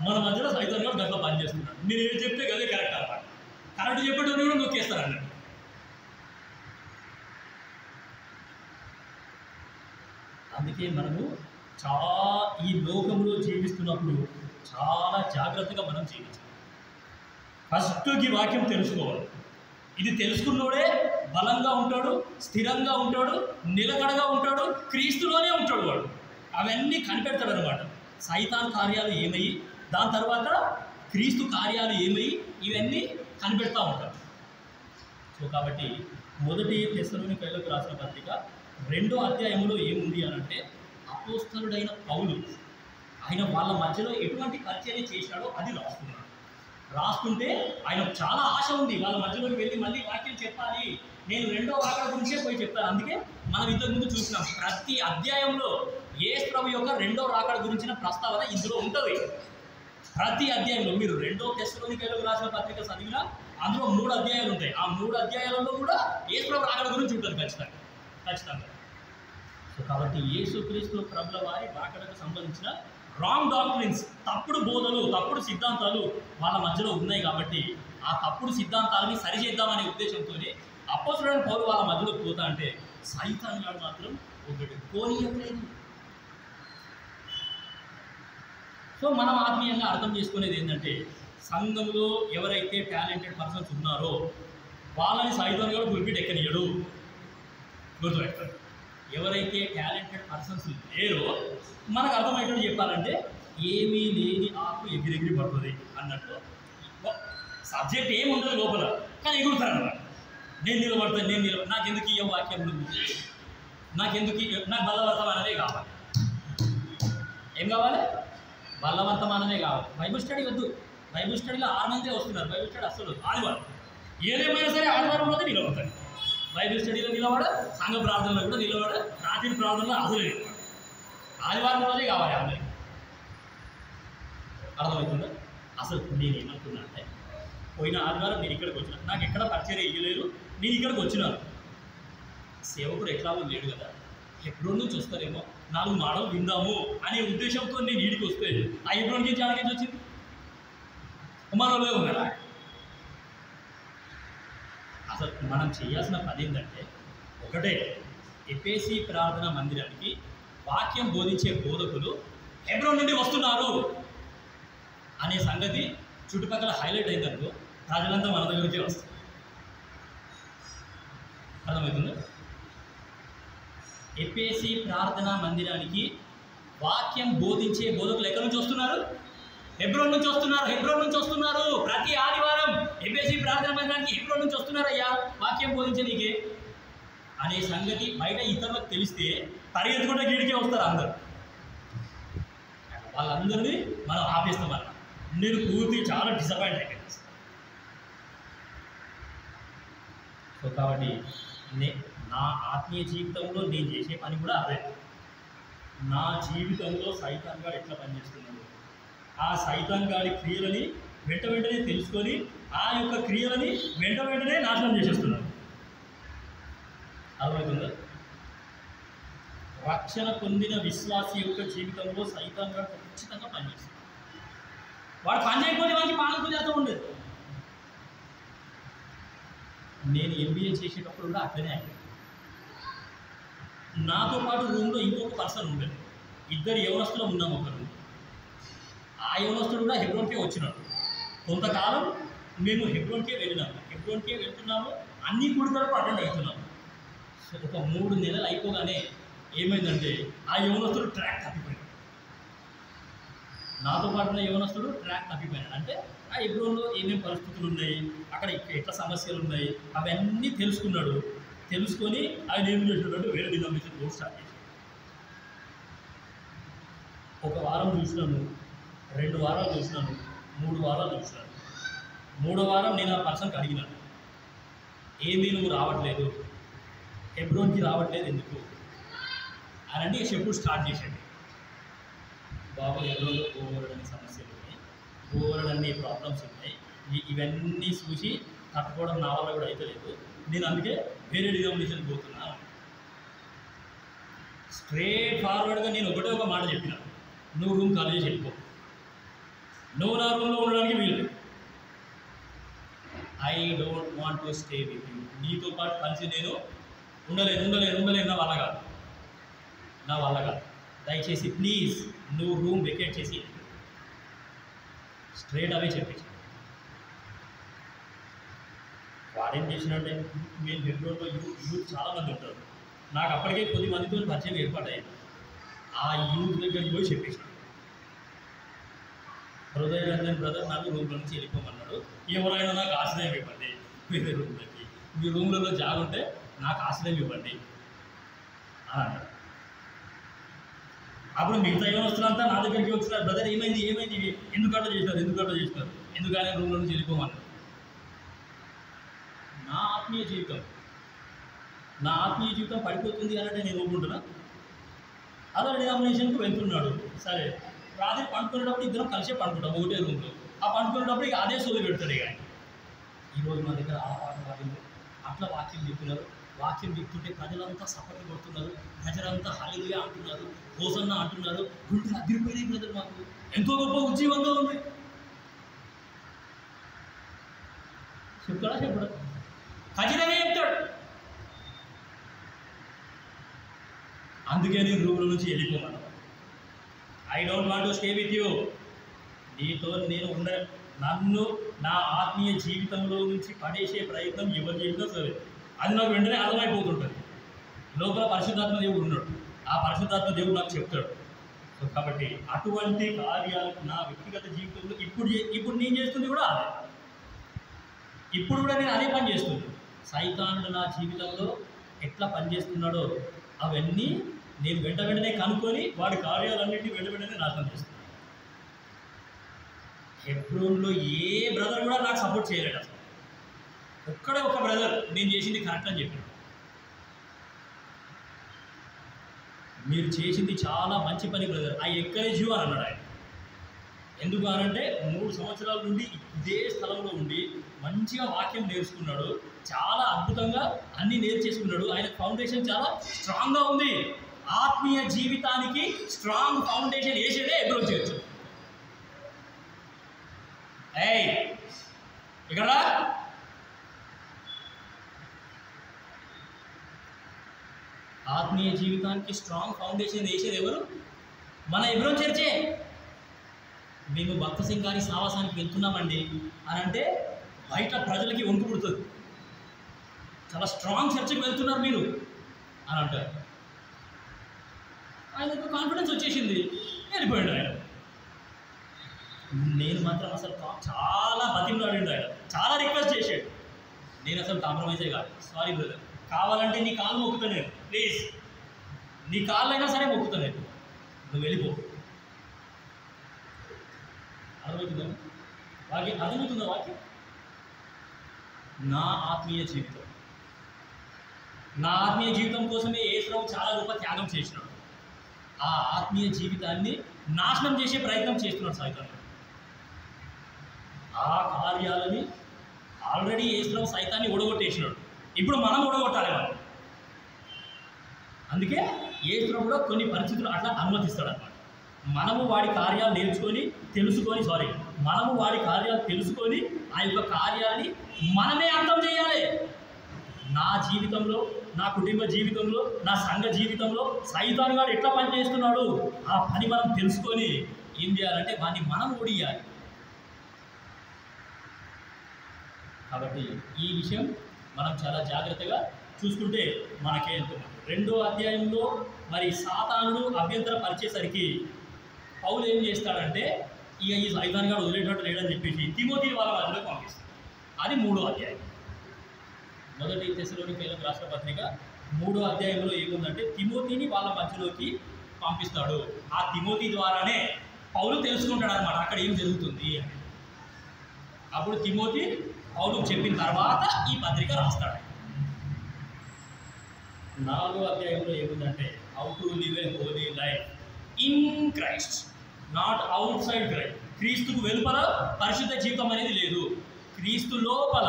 మన మధ్యలో సైతం కూడా గట్ల పనిచేస్తున్నాడు. మీరు ఏం చెప్తే గదే కరెక్ట్ అన్నమాట. కరెక్ట్ చెప్పేటప్పుడు కూడా నొక్కేస్తారు అన్నట్టు. అందుకే మనము ఈ లోకంలో జీవిస్తున్నప్పుడు చాలా జాగ్రత్తగా మనం జీవించాలి. ఫస్ట్ ఈ వాక్యం తెలుసుకోవాలి. ఇది తెలుసుకున్నోడే బలంగా ఉంటాడు, స్థిరంగా ఉంటాడు, నిలకడగా ఉంటాడు, క్రీస్తులోనే ఉంటాడు. వాడు అవన్నీ కనిపెడతాడు అనమాట. సైతాన్ కార్యాలు ఏమయ్యి, దాని తర్వాత క్రీస్తు కార్యాలు ఏమయ్యి, ఇవన్నీ కనిపెడతా ఉంటారు. సో కాబట్టి మొదటి తెస్సలోనికైలకు రాసిన పత్రిక 2వ అధ్యాయంలో ఏముంది అని అంటే, అపోస్తలుడైన పౌలు ఆయన వాళ్ళ మధ్యలో ఎటువంటి పరిచర్య చేశాడో అది రాస్తున్నాడు. రాస్తుంటే ఆయనకు చాలా ఆశ ఉంది, వాళ్ళ మధ్యలోకి వెళ్ళి మళ్ళీ వాక్యం చెప్పాలి, నేను 2వ వాక్యం గురించే పోయి చెప్తాను. అందుకే మనం ఇంతకుముందు చూసినాం, ప్రతి అధ్యాయంలో యేసు ప్రభు యొక్క 2వ రాకడ గురించిన ప్రస్తావన ఇందులో ఉంటుంది. ప్రతి అధ్యాయంలో మీరు 2వ తెస్సలోనికైలకు రాసిన పత్రిక చదివినా అందులో 3 అధ్యాయాలు ఉంటాయి. ఆ 3 అధ్యాయాలలో కూడా యేసు ప్రభు రాకడ గురించి ఉంటుంది ఖచ్చితంగా. సో కాబట్టి యేసుక్రీస్తు ప్రభుల వారి రాకడకు సంబంధించిన రాంగ్ డాక్ట్రిన్స్, తప్పుడు బోధలు, తప్పుడు సిద్ధాంతాలు వాళ్ళ మధ్యలో ఉన్నాయి. కాబట్టి ఆ తప్పుడు సిద్ధాంతాలని సరిచేద్దామనే ఉద్దేశంతోనే అపోస్తలుడైన పౌలు వాళ్ళ మధ్యలో పోతా అంటే సైతాన్ గాడు మాత్రం ఒకటి పోనీయట్లేదు. సో మనం ఆత్మీయంగా అర్థం చేసుకునేది ఏంటంటే, సంఘంలో ఎవరైతే టాలెంటెడ్ పర్సన్స్ ఉన్నారో వాళ్ళని సైతాన్ గాడు గురిపిటి ఎక్కనియడు. గుర్తుపెట్టారు. ఎవరైతే టాలెంటెడ్ పర్సన్స్ లేరో మనకు అర్థమయ్యేటట్టు చెప్పాలంటే, ఏమీ లేని ఆకు ఎగిరెగిరి పడుతుంది అన్నట్టు. సబ్జెక్ట్ ఏమి ఉండదు లోపల, కానీ ఎగురుతారు అన్నమాట. నేను నిలబడతాను, నాకెందుకు ఈ వాక్యం నువ్వు, నాకు బలవర్తమానమే కావాలి. ఏం కావాలి? బలవర్తమానమే కావాలి. బైబుల్ స్టడీ వద్దు. బైబుల్ స్టడీలో 6 మందే వస్తున్నారు. బైబుల్ స్టడీ అసలు ఆదివారం ఏదేమైనా సరే ఆదివారం రోజు నిలబడతారు. బైబిల్ స్టడీలో నిలబడ, సంఘ ప్రార్థనలో కూడా నిలబడ, రాత్రి ప్రార్థనలో అసలు ఆదివారం రోజే కావాలి అందరికి. అర్థమవుతుందా? అసలు నేను ఏమనుకున్నా అంటే, పోయిన ఆదివారం నేను ఇక్కడికి వచ్చిన, నాకు ఎక్కడ పరిచయం ఇవ్వలేదు, నేను ఇక్కడికి వచ్చినాను. సేవకుడు ఎట్లాగో లేడు కదా, ఎప్పుడో నుంచి వస్తారేమో, 4 మాటలు విందాము అనే ఉద్దేశంతో నేను ఈడికి వస్తే ఆ ఎప్పుడోకి జాడకి వచ్చింది మనలో ఉన్నారా? అసలు మనం చేయాల్సిన పని ఏంటంటే, ఒకటే, ఎఫెసీ ప్రార్థనా మందిరానికి వాక్యం బోధించే బోధకులు హెబ్రోన్ నుండి వస్తున్నారు అనే సంగతి చుట్టుపక్కల హైలైట్ అయిందనుకో, ప్రజలంతా మన దగ్గరికే వస్తారు. అర్థమవుతుంది? ఎఫెసీ ప్రార్థనా మందిరానికి వాక్యం బోధించే బోధకులు ఎక్కడి నుంచి వస్తున్నారు? హెబ్రోన్ నుంచి వస్తున్నారు. హెబ్రోన్ నుంచి వస్తున్నారు. ప్రతి ఆదివారం ఎఫెసీ ప్రార్థనా మందిరానికి హెబ్రోన్ నుంచి వస్తున్నారయ్యా వాక్యం బోధించనీకే అనే సంగతి బయట ఇతరులకు తెలిస్తే పరిగెత్తుకుంటే గీడికే వస్తారు అందరు. వాళ్ళందరినీ మనం ఆపేస్తాం అన్న. నేను పూర్తి చాలా డిసప్పాయింట్ అయిపోయింది. సో కాబట్టి నా ఆత్మీయ జీవితంలో నేను చేసే పని కూడా అదే. నా జీవితంలో సైతాన్ గాడు ఎట్లా పనిచేస్తున్నాడు, ఆ సైతాన్ గాడి క్రియలని వెంటనే తెలుసుకొని ఆ యొక్క క్రియలని వెంటనే నాశనం చేసేస్తున్నాడు. అర్థమవుతుందా? రక్షణ పొందిన విశ్వాసి యొక్క జీవితంలో సైతాన్ గాడు ఖచ్చితంగా పనిచేస్తాడు. వాడు పని చేయకపోతే వాడికి పాలన చేస్తూ ఉండేది. నేను ఎంబీఏ చేసేటప్పుడు కూడా అట్లనే అయ్యాను. నాతో పాటు రూమ్లో ఇంకొక పర్సన్ ఉండేది. 2 యవనస్తులు ఉన్నాము ఒక రూమ్. ఆ యవనస్తుడు కూడా హెబ్రోన్కే వచ్చినాడు. కొంతకాలం మేము హెబ్రోన్కే వెళ్తున్నాము, అన్ని కూడికలకు అటెండ్ అవుతున్నాము. ఒక 3 నెలలు అయిపోగానే ఏమైందంటే ఆ యవనస్తుడు ట్రాక్ తప్పిపోయాడు. నాతో పాటు ఉన్న యవనస్తుడు ట్రాక్ తప్పిపోయాడు. అంటే ఆ ఎబ్రోన్లో ఏమేమి పరిస్థితులు ఉన్నాయి, అక్కడ ఎట్లా సమస్యలు ఉన్నాయి, అవన్నీ తెలుసుకున్నాడు. తెలుసుకొని ఆయన ఏం చేసినాడు, వేరే డినామినేషన్ కోర్స్ స్టార్ట్ చేశాడు. 1 వారం చూసినాను, 2 వారాలు చూసినాను, 3 వారాలు చూసినాను. 3వ వారం నేను ఆ పర్సన్కి అడిగినాను, ఏంది నువ్వు రావట్లేదు, హెబ్రోన్కి రావట్లేదు ఎందుకు అని అంటే చెప్పుడు స్టార్ట్ చేశాడు. బాబు హెబ్రోన్లో ఓవరడని సమస్యలు ఉన్నాయి, ఓవరడన్ని ప్రాబ్లమ్స్ ఉన్నాయి, ఇవన్నీ చూసి తట్టుకోవడం నా వల్ల కూడా అయితే లేదు, నేను అందుకే వేరే డినామినేషన్ పోతున్నా. స్ట్రేట్ ఫార్వర్డ్గా నేను ఒక మాట చెప్పిన, నువ్వు రూమ్ ఖాళీ చేసి వెళ్ళిపో, నువ్వు నా రూమ్లో ఉండడానికి వీలు, I don't want to stay with you, నీతో పాటు కలిసి నేను ఉండలేను, నా వల్ల కాదు, దయచేసి ప్లీజ్ నువ్వు రూమ్ వెకేట్ చేసి స్ట్రేట్ అవే చెప్పేసి. వాడేం చేసినట్టే, మేము హెబ్రోన్లో యూత్ చాలామంది ఉంటారు, నాకు అప్పటికే కొద్ది మందితో పరిచయం ఏర్పడ్డాయి. ఆ యూత్ దగ్గరికి పోయి చెప్పేసాడు, హృదయ రంజన్ బ్రదర్ నాకు రూమ్లో నుంచి వెళ్ళిపోమన్నాడు, ఎవరైనా నాకు ఆశ్రయం ఇవ్వండి, వేరే రూమ్లోకి, మీ రూమ్లలో జాగుంటే నాకు ఆశ్రయం ఇవ్వండి అని అన్నాడు. అప్పుడు మిగతా యవనస్తులంతా నా దగ్గరికి వచ్చినారు, బ్రదర్ ఏమైంది ఎందుకంటే చేసినారు ఎందుకనే రూమ్లో నుంచి వెళ్ళిపోమన్నాడు. నా ఆత్మీయ జీవితం పడిపోతుంది అంటే నేను ఒప్పుకుంటున్నా. అదర్ డినామినేషన్కి వెళ్తున్నాడు, సరే రాత్రి పండుకునేటప్పుడు ఇద్దరం కలిసే పండుకుంటాం ఒకటే రూమ్లో. ఆ పండుకునేటప్పుడు ఇక అదే సోది పెడతాడు. ఇక ఈరోజు మా దగ్గర ఆ పాట పాడింది, అట్లా వాక్యం చెప్తున్నారు, వాక్యం చెప్తుంటే ప్రజలంతా సపోర్ట్ కొడుతున్నారు, ప్రజలంతా హల్లెలూయా అంటున్నారు, హోసన్నా అంటున్నారు, గుండెలు అదిరిపోయినాయి బ్రదర్, మాకు ఎంతో గొప్ప ఉజ్జీవంగా ఉంది. చెప్పడా ఖచ్చితంగా చెప్తాడు. అందుకే నేను రూమ్లో నుంచి వెళ్ళిపోమన్నాను. I don't want to stay with you, నీతో నేను నన్ను నా ఆత్మీయ జీవితంలో నుంచి పడేసే ప్రయత్నం ఎవరు చేసినా సరే అది నాకు వెంటనే అర్థమైపోతుంటుంది. లోపల పరిశుద్ధాత్మ దేవుడు ఉన్నాడు, ఆ పరిశుద్ధాత్మ దేవుడు నాకు చెప్తాడు. సో కాబట్టి అటువంటి కార్యాలకు నా వ్యక్తిగత జీవితంలో ఇప్పుడు నేను చేస్తుంది కూడా అదే, ఇప్పుడు కూడా నేను అదే పని చేస్తుంది. సైతానుడు నా జీవితంలో ఎట్లా పనిచేస్తున్నాడో అవన్నీ నేను వెంటనే కనుక్కొని వాడి కార్యాలన్నింటినీ వెంటనే నాశనం చేస్తున్నాను. హెబ్రోన్లో ఏ బ్రదర్ కూడా నాకు సపోర్ట్ చేయలేడు అసలు. ఒక్కడే ఒక బ్రదర్ నేను చేసింది కరెక్ట్ అని చెప్పాడు, మీరు చేసింది చాలా మంచి పని బ్రదర్, ఐ ఎంకరేజ్ యూ అని అన్నాడు ఆయన. ఎందుకు అనంటే 3 సంవత్సరాల నుండి ఇదే స్థలంలో ఉండి మంచిగా వాక్యం నేర్చుకున్నాడు, చాలా అద్భుతంగా అన్నీ నేర్చేసుకున్నాడు, ఆయన ఫౌండేషన్ చాలా స్ట్రాంగ్గా ఉంది. ఆత్మీయ జీవితానికి స్ట్రాంగ్ ఫౌండేషన్ వేసేదే హెబ్రోన్ చర్చ్. ఇక్కడ ఆత్మీయ జీవితానికి స్ట్రాంగ్ ఫౌండేషన్ వేసేది ఎవరు? మన హెబ్రోన్ చర్చే. మేము భక్త సింగ్ గారి సావాసానికి వెళ్తున్నామండి అని అంటే బయట ప్రజలకి వణుకు పుడుతుంది, చాలా స్ట్రాంగ్ చర్చకి వెళ్తున్నారు మీరు అని అంటారు. ఆయనకు కాన్ఫిడెన్స్ వచ్చేసింది, వెళ్ళిపోయాడు ఆయన. నేను మాత్రం అసలు చాలా బతిమలాడిండు ఆయన, చాలా రిక్వెస్ట్ చేశాడు. నేను అసలు కాంప్రమైజే కాదు, సారీ బ్రదర్, కావాలంటే నీ కాళ్ళు మొక్కుతాను, ప్లీజ్ నీ కాళ్ళైనా సరే మొక్కుతాను, నువ్వు వెళ్ళిపో. అర్థమవుతుందా వాక్యం? నా ఆత్మీయ జీవితం కోసమే యేసు చాలా గొప్ప త్యాగం చేసినాడు. ఆ ఆత్మీయ జీవితాన్ని నాశనం చేసే ప్రయత్నం చేస్తున్నాడు సైతాను. ఆ కార్యాలని ఆల్రెడీ యేసు సైతాన్ని ఓడగొట్టేసినాడు, ఇప్పుడు మనం ఓడగొట్టాలి మనం. అందుకే యేసు కూడా కొన్ని పరిస్థితులు అట్లా అనుమతిస్తాడు అన్నమాట. మనము వాడి కార్యాలు తెలుసుకొని ఆ యొక్క కార్యాన్ని మనమే అర్థం చేయాలి. నా జీవితంలో, నా కుటుంబ జీవితంలో, నా సంఘ జీవితంలో సైతాను గారు ఎట్లా పని చేస్తున్నాడు, ఆ పని మనం తెలుసుకొని ఏం చేయాలంటే వాడిని మనం ఓడియాలి. కాబట్టి ఈ విషయం మనం చాలా జాగ్రత్తగా చూసుకుంటే మనకే ఎంతో. 2వ అధ్యాయంలో మరి సాతానుడు అభ్యంతర పరిచేసరికి పౌలు ఏం చేస్తాడంటే ఇక ఈ సైతాన్ గారు వదిలేటట్టు లేడని చెప్పేసి తిమోతిని వాళ్ళ మధ్యలో పంపిస్తాడు. అది 3వ అధ్యాయం. మొదటి తెస్సలోనికైలకు రాసిన పత్రిక 3వ అధ్యాయంలో ఏముందంటే తిమోతిని వాళ్ళ మధ్యలోకి పంపిస్తాడు. ఆ తిమోతి ద్వారానే పౌలు తెలుసుకుంటాడు అనమాట అక్కడ ఏం జరుగుతుంది అని. అప్పుడు తిమోతి పౌలు చెప్పిన తర్వాత ఈ పత్రిక రాస్తాడు. 4వ అధ్యాయంలో ఏముందంటే how to live A Holi life in Christ, not out side Christ. క్రీస్తుకు వెలుపల పరిశుద్ధ జీవితం అనేది లేదు, క్రీస్తు లోపల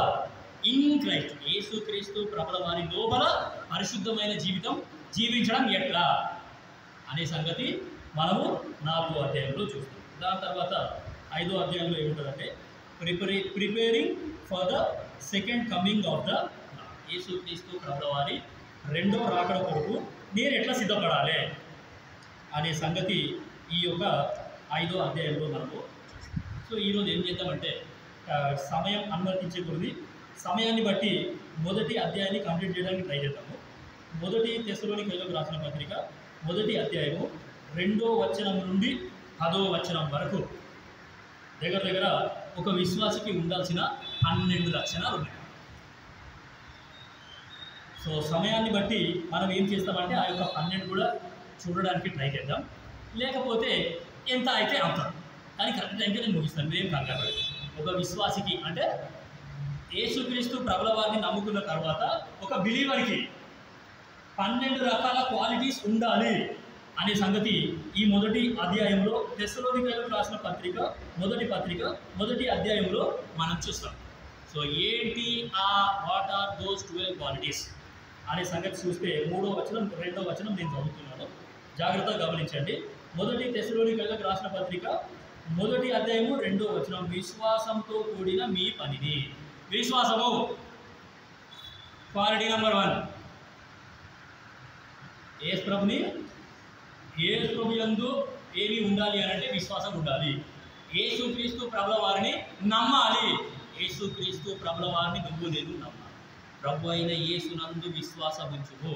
ఇన్ క్రైస్ట్, యేసు క్రీస్తు ప్రభుల వారి లోపల పరిశుద్ధమైన జీవితం జీవించడం ఎట్లా అనే సంగతి మనము 4వ అధ్యాయంలో చూస్తాం. దాని తర్వాత 5వ అధ్యాయంలో ఏముంటుందంటే preparing for the second coming of the Yesu Kristu ప్రభుల వారి 2వ రాకడ కొరకు నేను ఎట్లా సిద్ధపడాలి అనే సంగతి ఈ యొక్క 5వ అధ్యాయంలో మనము. సో ఈరోజు ఏం చేద్దామంటే సమయం అనుమతించే కొద్ది సమయాన్ని బట్టి మొదటి అధ్యాయాన్ని కంప్లీట్ చేయడానికి ట్రై చేద్దాము. మొదటి తెస్సలోనికైలకు రాసిన పత్రిక 1వ అధ్యాయము 2వ వచనం నుండి 10వ వచనం వరకు దగ్గర దగ్గర ఒక విశ్వాసికి ఉండాల్సిన 12 లక్షణాలు ఉన్నాయి. సో సమయాన్ని బట్టి మనం ఏం చేస్తామంటే ఆ యొక్క 12 కూడా చూడడానికి ట్రై చేద్దాం. లేకపోతే ఎంత అయితే అంత, కానీ కరెక్ట్ టైంకి నేను ముగిస్తాను, మీరేం కంగారు. ఒక విశ్వాసికి అంటే యేసుక్రీస్తు ప్రభుల వారిని నమ్ముకున్న తర్వాత ఒక బిలీవర్కి 12 రకాల క్వాలిటీస్ ఉండాలి అనే సంగతి ఈ మొదటి అధ్యాయంలో తెస్సలోనికైలకు రాసిన పత్రిక మొదటి అధ్యాయంలో మనం చూస్తాం. సో ఏంటి వాట్ ఆర్ దోస్ 12 క్వాలిటీస్ అనే సంగతి చూస్తే 3వ వచనం 2వ వచనం నేను చదువుతున్నాను, జాగ్రత్తగా గమనించండి. మొదటి తెస్సలోనికైలకు రాసిన పత్రిక 1వ అధ్యాయము 2వ వచనం, విశ్వాసంతో కూడిన మీ పనిని. విశ్వాసము క్వాలిటీ నెంబర్ 1. యేసు ప్రభు యందు ఏమి ఉండాలి అని అంటే విశ్వాసం ఉండాలి. యేసుక్రీస్తు ప్రభుల వారిని నమ్మాలి. యేసుక్రీస్తు ప్రభుల వారిని నువ్వు నేను నమ్మాలి. ప్రభు అయిన యేసునందు విశ్వాసం ఉంచుకో,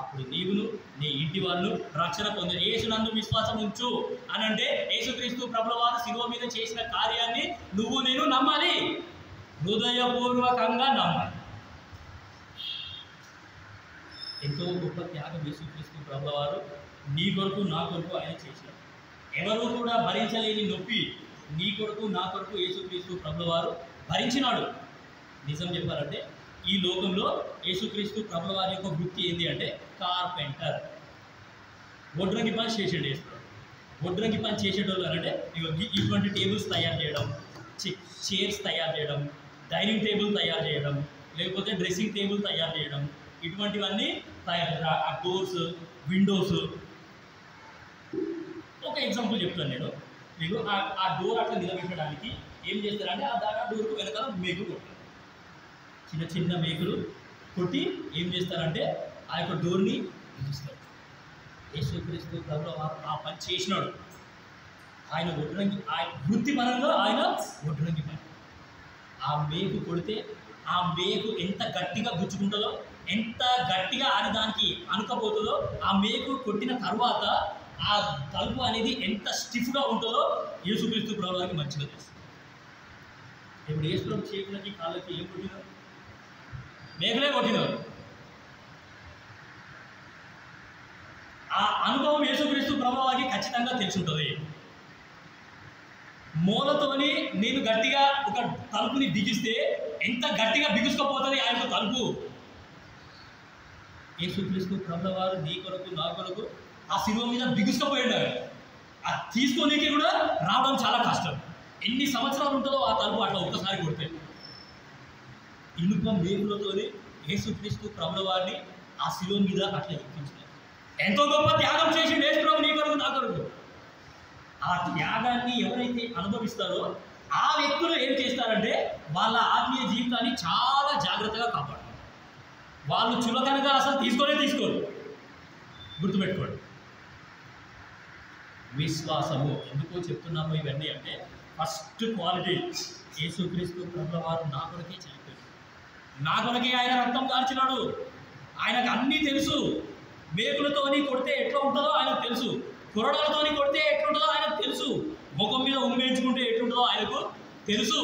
అప్పుడు నీవును నీ ఇంటి వాళ్ళు రక్షణ పొందారు. యేసునందు విశ్వాసం ఉంచు అని అంటే యేసుక్రీస్తు ప్రభుల వారు శిలువ మీద చేసిన కార్యాన్ని నువ్వు నేను నమ్మాలి, హృదయపూర్వకంగా నమ్మాలి. ఎంతో గొప్ప త్యాగం యేసుక్రీస్తు ప్రభుల వారు నీ కొరకు నా కొరకు ఆయన చేశారు. ఎవరు కూడా భరించలేని నొప్పి నీ కొరకు నా కొరకు యేసుక్రీస్తు ప్రభుల వారు భరించినాడు. నిజం చెప్పాలంటే ఈ లోకంలో యేసుక్రీస్తు ప్రభుల వారి యొక్క వృత్తి ఏంటి అంటే కార్పెంటర్. వడ్రంగి పని చేసేడు వేస్తాడు. వడ్రంగి పని చేసేటోళ్ళు అంటే ఇటువంటి టేబుల్స్ తయారు చేయడం, చైర్స్ తయారు చేయడం, డైనింగ్ టేబుల్ తయారు చేయడం, లేకపోతే డ్రెస్సింగ్ టేబుల్ తయారు చేయడం, ఇటువంటివన్నీ తయారు, ఆ డోర్స్, విండోస్. ఒక ఎగ్జాంపుల్ చెప్తాను నేను మీకు. ఆ డోర్ అట్లా నిలబెట్టడానికి ఏం చేస్తారంటే ఆ డోర్కు వెనకాల మేకులు కొట్టారు. చిన్న చిన్న మేకులు కొట్టి ఏం చేస్తారంటే ఆ యొక్క డోర్ని బిగిస్తారు. యేసుక్రీస్తు ప్రభువు ఆ పని చేసినాడు. ఆయన వడ్రంగి, ఆయన వృత్తిపరంగా ఆయన వడ్రంగి పని. ఆ మేకు కొడితే ఆ మేకు ఎంత గట్టిగా గుచ్చుకుంటుందో, ఎంత గట్టిగా అని దానికి అనుకపోతుందో, ఆ మేకు కొట్టిన తర్వాత ఆ తలుపు అనేది ఎంత స్టిఫ్గా ఉంటుందో యేసుక్రీస్తు ప్రభువుకి మంచిగా తెలుసు. ఇప్పుడు యేసుప్రభు చేతులకి కాళ్ళకి ఏం కొట్టినారు? మేకులే కొట్టినారు. ఆ అనుభవం యేసుక్రీస్తు ప్రభువుకి ఖచ్చితంగా తెలుసుంటుంది. మూలతోని నేను గట్టిగా ఒక తలుపుని బిగిస్తే ఎంత గట్టిగా బిగుసుకపోతుంది ఆ యొక్క తలుపు. యేసుక్రీస్తు ప్రభువు వారు నీ కొరకు నా కొరకు ఆ శిలువ మీద బిగుసుకపోయాడు. అది తీసుకోనికి కూడా రావడం చాలా కష్టం. ఎన్ని సంవత్సరాలు ఉంటుందో ఆ తలుపు అట్లా ఒక్కసారి కొడితే. ఇనుప మేకులతోని యేసుక్రీస్తు ప్రభువు వారిని ఆ శిలువ మీద అట్లా ఎక్కించారు. ఎంతో గొప్ప త్యాగం చేసి యేసు ప్రభు నీ కొరకు నా కొరకు. ఆ త్యాగాన్ని ఎవరైతే అనుభవిస్తారో ఆ వ్యక్తులు ఏం చేస్తారంటే వాళ్ళ ఆత్మీయ జీవితాన్ని చాలా జాగ్రత్తగా కాపాడుతారు. వాళ్ళు చులకనగా అసలు తీసుకోరు. గుర్తుపెట్టుకోండి. విశ్వాసము ఎందుకో చెప్తున్నాము ఇవన్నీ అంటే ఫస్ట్ క్వాలిటీ, యేసుక్రీస్తు ప్రభువు వారు నా కొరకే చనిపోయాడు, నా కొరకే ఆయన రక్తం కార్చినాడు. ఆయనకు అన్నీ తెలుసు. మేకులతోని కొడితే ఎట్లా ఉంటుందో ఆయనకు తెలుసు, కొరడాలతోని కొడితే ఎట్లుంటుందో ఆయనకు తెలుసు, ముఖం మీద ఉమ్మేయించుకుంటే ఎట్లుంటుందో ఆయనకు తెలుసు.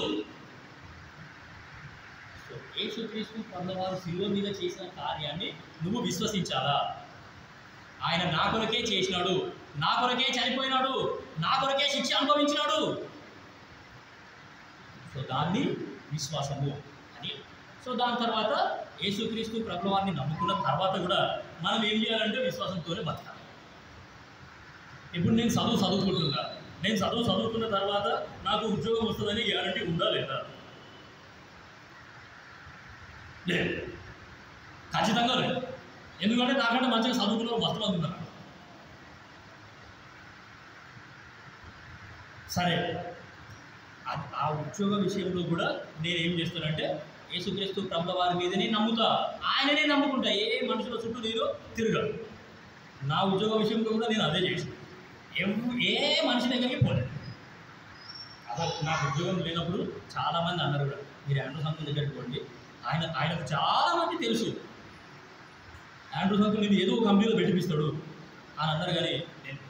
యేసుక్రీస్తు ప్రభువారు శిలువ మీద చేసిన కార్యాన్ని నువ్వు విశ్వసించాలా? ఆయన నా కొరకే చేసినాడు, నా కొరకే చనిపోయినాడు, నా కొరకే శిక్ష అనుభవించినాడు. సో దాన్ని విశ్వాసము అని. సో దాని తర్వాత యేసుక్రీస్తు ప్రభువారిని నమ్ముకున్న తర్వాత కూడా మనం ఏం చేయాలంటే విశ్వాసంతోనే బతకాలి. ఇప్పుడు నేను చదువుకుంటున్నా, నేను చదువుకున్న తర్వాత నాకు ఉద్యోగం వస్తుందని గ్యారంటీ ఉందా లేదా? లేదు, ఖచ్చితంగా లేదు. ఎందుకంటే నాకంటే మంచిగా చదువుకున్న మస్తు మంది ఉన్నారు. సరే, ఆ ఉద్యోగ విషయంలో కూడా నేను ఏం చేస్తానంటే యేసుక్రీస్తు ప్రభుల వారి మీదనే నమ్ముతా, ఆయననే నమ్ముకుంటా. ఏ మనుషుల చుట్టూ నేను తిరగను. నా ఉద్యోగ విషయంలో కూడా నేను అదే చేసాను. ఏ మనిషి దగ్గరికి పోలేదు. అసలు నాకు ఉద్యోగం లేనప్పుడు చాలామంది అన్నారు కూడా, మీరు ఆండ్రూస్ అంకుల్ దగ్గరికి పోండి, ఆయనకు చాలామంది తెలుసు, ఆండ్రూస్ అంకుల్ నేను ఏదో కంపెనీలో పెట్టిపిస్తాడు అని అన్నారు. కానీ నేను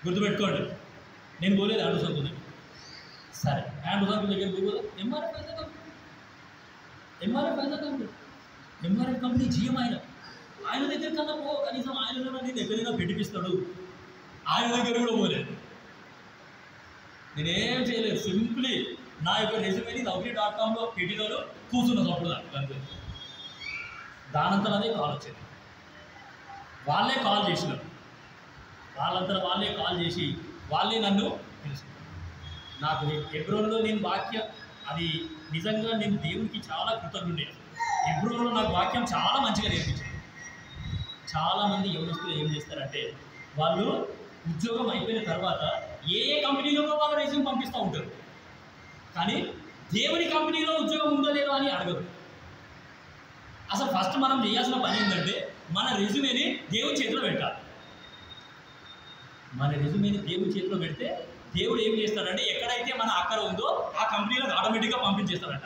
గుర్తుపెట్టుకోండి, నేను పోలేదు ఆండ్రూస్ అంకుల్ దగ్గర. సరే, ఆండ్రూస్ అంకుల్ దగ్గరికి పోదు, ఎంఆర్ఎఫ్ కంపెనీ జిఎం ఆయన దగ్గర కన్నా పో, కనీసం ఆయనలో నేను ఎక్కడైనా పెట్టిపిస్తాడు. ఆయన దగ్గర కూడా పోలేదు. నేనేం చేయలేదు, సింప్లీ నా యొక్క రెజ్యూమేని Naukri.comలో పెట్టినోడు కూర్చున్నది అప్పుడు దానికి. దానంతా అదే కాల్ వచ్చింది. వాళ్ళే కాల్ చేసినారు, వాళ్ళే కాల్ చేసి వాళ్ళే నన్ను పిలిచారు. నాకు హెబ్రోన్లో నేను వాక్యం, అది నిజంగా నేను దేవునికి చాలా కృతజ్ఞుడే. హెబ్రోన్లో నాకు వాక్యం చాలా మంచిగా నేర్పించారు. చాలామంది యవనస్తులు ఏం చేస్తారంటే వాళ్ళు ఉద్యోగం అయిపోయిన తర్వాత ఏ కంపెనీలోనో వాళ్ళ రెజ్యూమ్ పంపిస్తూ ఉంటారు, కానీ దేవుని కంపెనీలో ఉద్యోగం ఉందో లేదో అని అడగరు. అసలు ఫస్ట్ మనం చేయాల్సిన పని ఏంటంటే మన రెజ్యూమేని దేవుని చేతిలో పెట్టాలి. మన రెజ్యూమేని దేవుని చేతిలో పెడితే దేవుడు ఏం చేస్తాడంటే ఎక్కడైతే మన అక్కర ఉందో ఆ కంపెనీలకు ఆటోమేటిక్గా పంపించేస్తాడంట.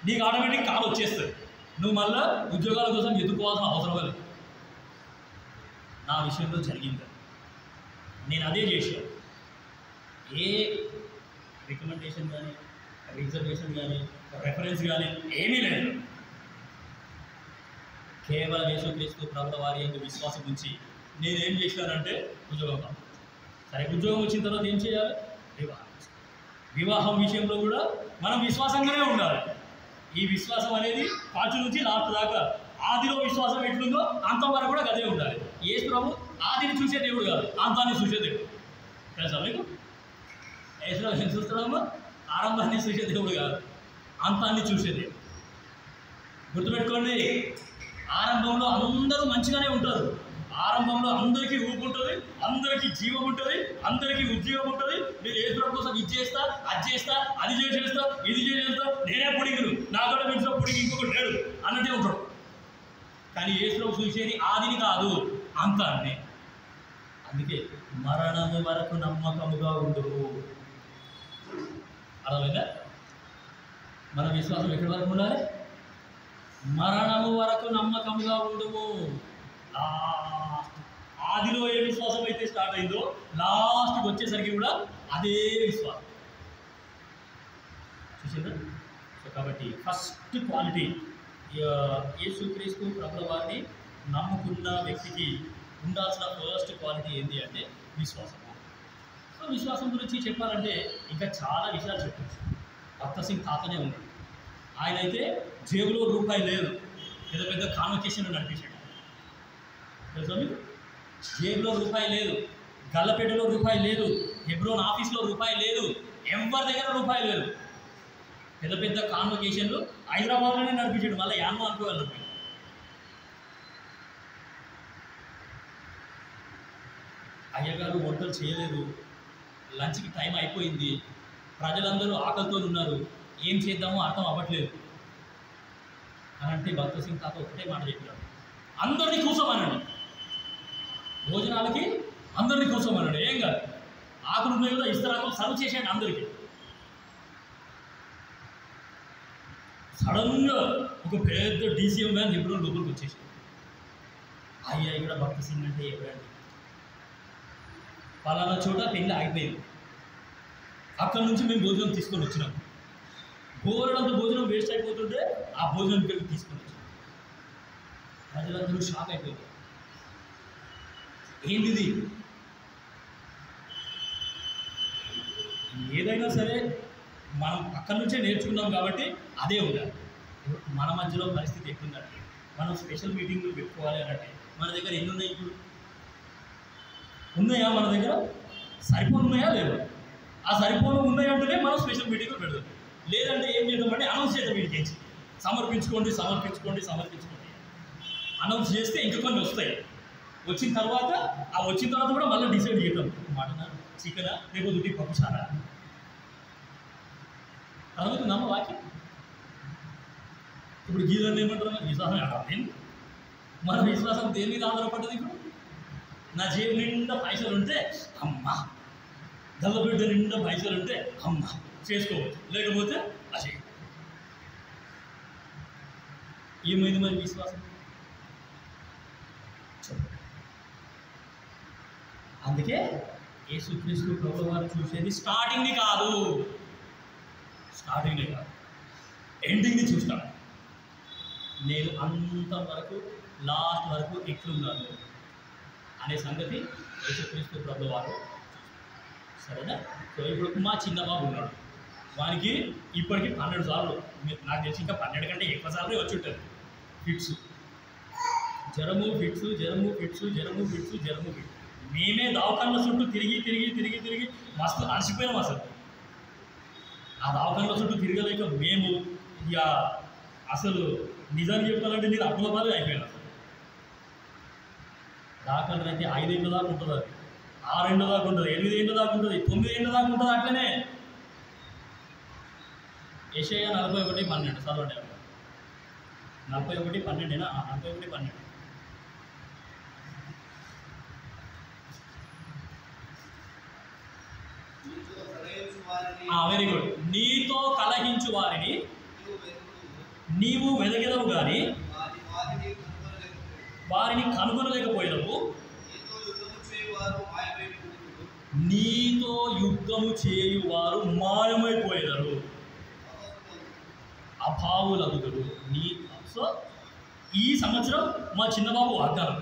నీకు ఆటోమేటిక్ కాల్ వచ్చేస్తుంది, నువ్వు మళ్ళీ ఉద్యోగాల కోసం ఎదుర్కోవాల్సిన అవసరం లేదు. నా విషయంలో జరిగింది, నేను అదే చేశాను. ఏ రికమెండేషన్ కానీ, రిజర్వేషన్ కానీ, రెఫరెన్స్ కానీ ఏమీ లేదు. కేవలం యేసుక్రీస్తు ప్రభుల వారి యందు విశ్వాసం ఉంచి నేనేం చేశానంటే ఉద్యోగం. సరే, ఉద్యోగం వచ్చిన తర్వాత ఏం చేయాలి? వివాహం విషయంలో కూడా మనం విశ్వాసంగానే ఉండాలి. ఈ విశ్వాసం అనేది ఫస్ట్ నుంచి లాస్ట్ దాకా ఆదిలో విశ్వాసం ఎట్లుందో అంతవరకు కూడా అదే ఉండాలి. యేసు ప్రభు ఆదిని చూసే దేవుడు కాదు, అంతాన్ని చూసే దేవుడు. తెలుసా మీకు? యేసు ప్రభు ఏం చూస్తున్నామో ఆరంభాన్ని చూసే దేవుడు కాదు, అంతాన్ని చూసే దేవుడు. గుర్తుపెట్టుకోండి, ఆరంభంలో అందరూ మంచిగానే ఉంటారు. ఆరంభంలో అందరికీ ఊపు ఉంటుంది, అందరికీ జీవం ఉంటుంది, అందరికీ ఉద్యోగం ఉంటుంది. నేను యేసు ప్రభు కోసం ఇది చేస్తా, అది చేస్తా, అది చేసేస్తా, ఇది చేసేస్తా, నేనే పుడిగును, నా కూడా మించిన పుడిగి ఇంకొకటి లేడు అన్నట్టే ఉంటాడు. కానీ యేసు ప్రభు చూసేది ఆదిని కాదు, అంతాన్ని. అందుకే మరణము వరకు నమ్మకముగా ఉండుము. అర్థమైందా? మన విశ్వాసం ఎక్కడి వరకు ఉండాలి? మరణము వరకు నమ్మకముగా ఉండుము. ఆదిలో ఏ విశ్వాసం అయితే స్టార్ట్ అయిందో లాస్ట్కి వచ్చేసరికి కూడా అదే విశ్వాసం. చూసిందా? సో కాబట్టి ఫస్ట్ క్వాలిటీ యేసుక్రీస్తు ప్రభుల వారిని నమ్ముకున్న వ్యక్తికి ఉండాల్సిన ఫస్ట్ క్వాలిటీ ఏంటి అంటే విశ్వాసము. సో విశ్వాసం గురించి చెప్పాలంటే ఇంకా చాలా విషయాలు చెప్పచ్చు. భక్త సింగ్ తాతనే ఉన్నాడు, ఆయన అయితే జేబులో రూపాయి లేదు, పెద్ద పెద్ద కాన్వకేషన్లు నడిపించాడు. తెలుసా మీకు? జేబులో రూపాయి లేదు, గల్లపేటలో రూపాయి లేదు, హెబ్రోన్ ఆఫీస్లో రూపాయి లేదు, ఎవరి దగ్గర రూపాయి లేదు. పెద్ద పెద్ద కాన్వకేషన్లు హైదరాబాద్లోనే నడిపించాడు. మళ్ళీ యాన్మో అనుకోగలరు. అయ్యగారు వంటలు చేయలేదు, లంచ్కి టైం అయిపోయింది, ప్రజలందరూ ఆకలితో ఉన్నారు, ఏం చేద్దామో అర్థం అవ్వట్లేదు అని అంటే భక్త సింగ్ తాత ఒకటే మాట చెప్పాడు, అందరినీ కూర్చోమనండి, భోజనాలకి అందరినీ కూర్చోమనండి, ఏం కాదు, ఆకులు ఉన్నాయి కదా ఇస్తరాకులు సర్వ్ చేసేయండి అందరికీ. సడన్గా ఒక పెద్ద డీసీఎం వ్యాన్ నిపుణులు లోపలికి వచ్చేసి, అయ్యా ఇక్కడ భక్తి సింగ్ అంటే ఎప్పుడండి పలానా చోట పెళ్ళి ఆగిపోయింది, అక్కడ నుంచి మేము భోజనం తీసుకొని వచ్చినాం, బోరడంత భోజనం వేస్ట్ అయిపోతుంటే ఆ భోజనం పెళ్ళి తీసుకొని వచ్చినాం. ప్రజలందరూ షాక్ అయిపోయింది, ఏంటిది? ఏదైనా సరే మనం అక్కడి నుంచే నేర్చుకున్నాం కాబట్టి అదే ఉండాలి. మన మధ్యలో పరిస్థితి ఎట్లుందంటే, మనం స్పెషల్ మీటింగ్లు పెట్టుకోవాలి అంటే మన దగ్గర ఎన్ని ఉన్నాయి? ఇప్పుడు ఉన్నాయా? మన దగ్గర సరిపోను ఉన్నాయా? లేదు. ఆ సరిపోను ఉన్నాయంటేనే మనం స్పెషల్ మీటింగ్లు పెడతాం. లేదంటే ఏం చేద్దామంటే అనౌన్స్ చేద్దాం, వీడికి చేసి సమర్పించుకోండి సమర్పించుకోండి సమర్పించుకోండి అనౌన్స్ చేస్తే ఇంకా కొన్ని వస్తాయి. వచ్చిన తర్వాత కూడా మళ్ళీ డిసైడ్ చేద్దాం, మటనా చికెనా లేకపోతే పప్పు చారా. అర్థమవుతుందమ్మ వాక్యం? ఇప్పుడు గీదర్ని ఏమంటారు? విశ్వాసం ఆడాలి. మన విశ్వాసం దేని మీద ఆధారపడ్డది? ఇప్పుడు నా జేబు నిండా పైసలు ఉంటే అమ్మ, గల్లబిడ్డ నిండా పైసలు ఉంటే అమ్మ చేసుకోవచ్చు, లేకపోతే అసలు ఏమైంది మరి విశ్వాసం? అందుకే యేసుక్రీస్తు ప్రభువు వారు చూసేది స్టార్టింగ్ని కాదు, ఎండింగ్ని చూస్తాను. నేను అంతవరకు లాస్ట్ వరకు ఎట్లున్నాను అనే సంగతి యేసుక్రీస్తు ప్రభువు వారు. సరేనా? సో ఇప్పుడు మా చిన్న బాబు ఉన్నాడు, వానికి ఇప్పటికీ 12 సార్లు, నాకు తెలిసి ఇంకా 12 కంటే ఎక్కువ సార్లు వచ్చి ఉంటుంది ఫిట్స్, జ్వరము ఫిట్స్, జ్వరము ఫిట్స్, జ్వరము ఫిట్స్, జ్వరము ఫిట్స్. మేమే దవాఖాన్ల చుట్టూ తిరిగి మస్తు అలసిపోయినాం అసలు. ఆ దవాఖాన్ల చుట్టూ తిరగలేక మేము ఇక అసలు నిజాన్ని చెప్పాలంటే నేను అప్పుల బాధ అయిపోయాను. అసలు దాఖలు అయితే 5 ఏళ్ళ దాకా ఉంటుంది, అది 6 ఏళ్ళ దాకా ఉంటుంది, 8 ఏళ్ళ దాకా ఉంటుంది, 9 ఏళ్ళ దాకా ఉంటుంది. అట్లనే యెషయా 41:12 చదవండి. 41:12 41:12. Very good. నీతో కలహించు వారిని నీవు వెదగెదవు కానీ వారిని కనుగొనలేకపోయినవు. నీతో యుద్ధము చేయువారు మాయమైపోయినారు, అభావులగుదురు. సో ఈ సంవత్సరం మా చిన్నబాబు వాగ్దానం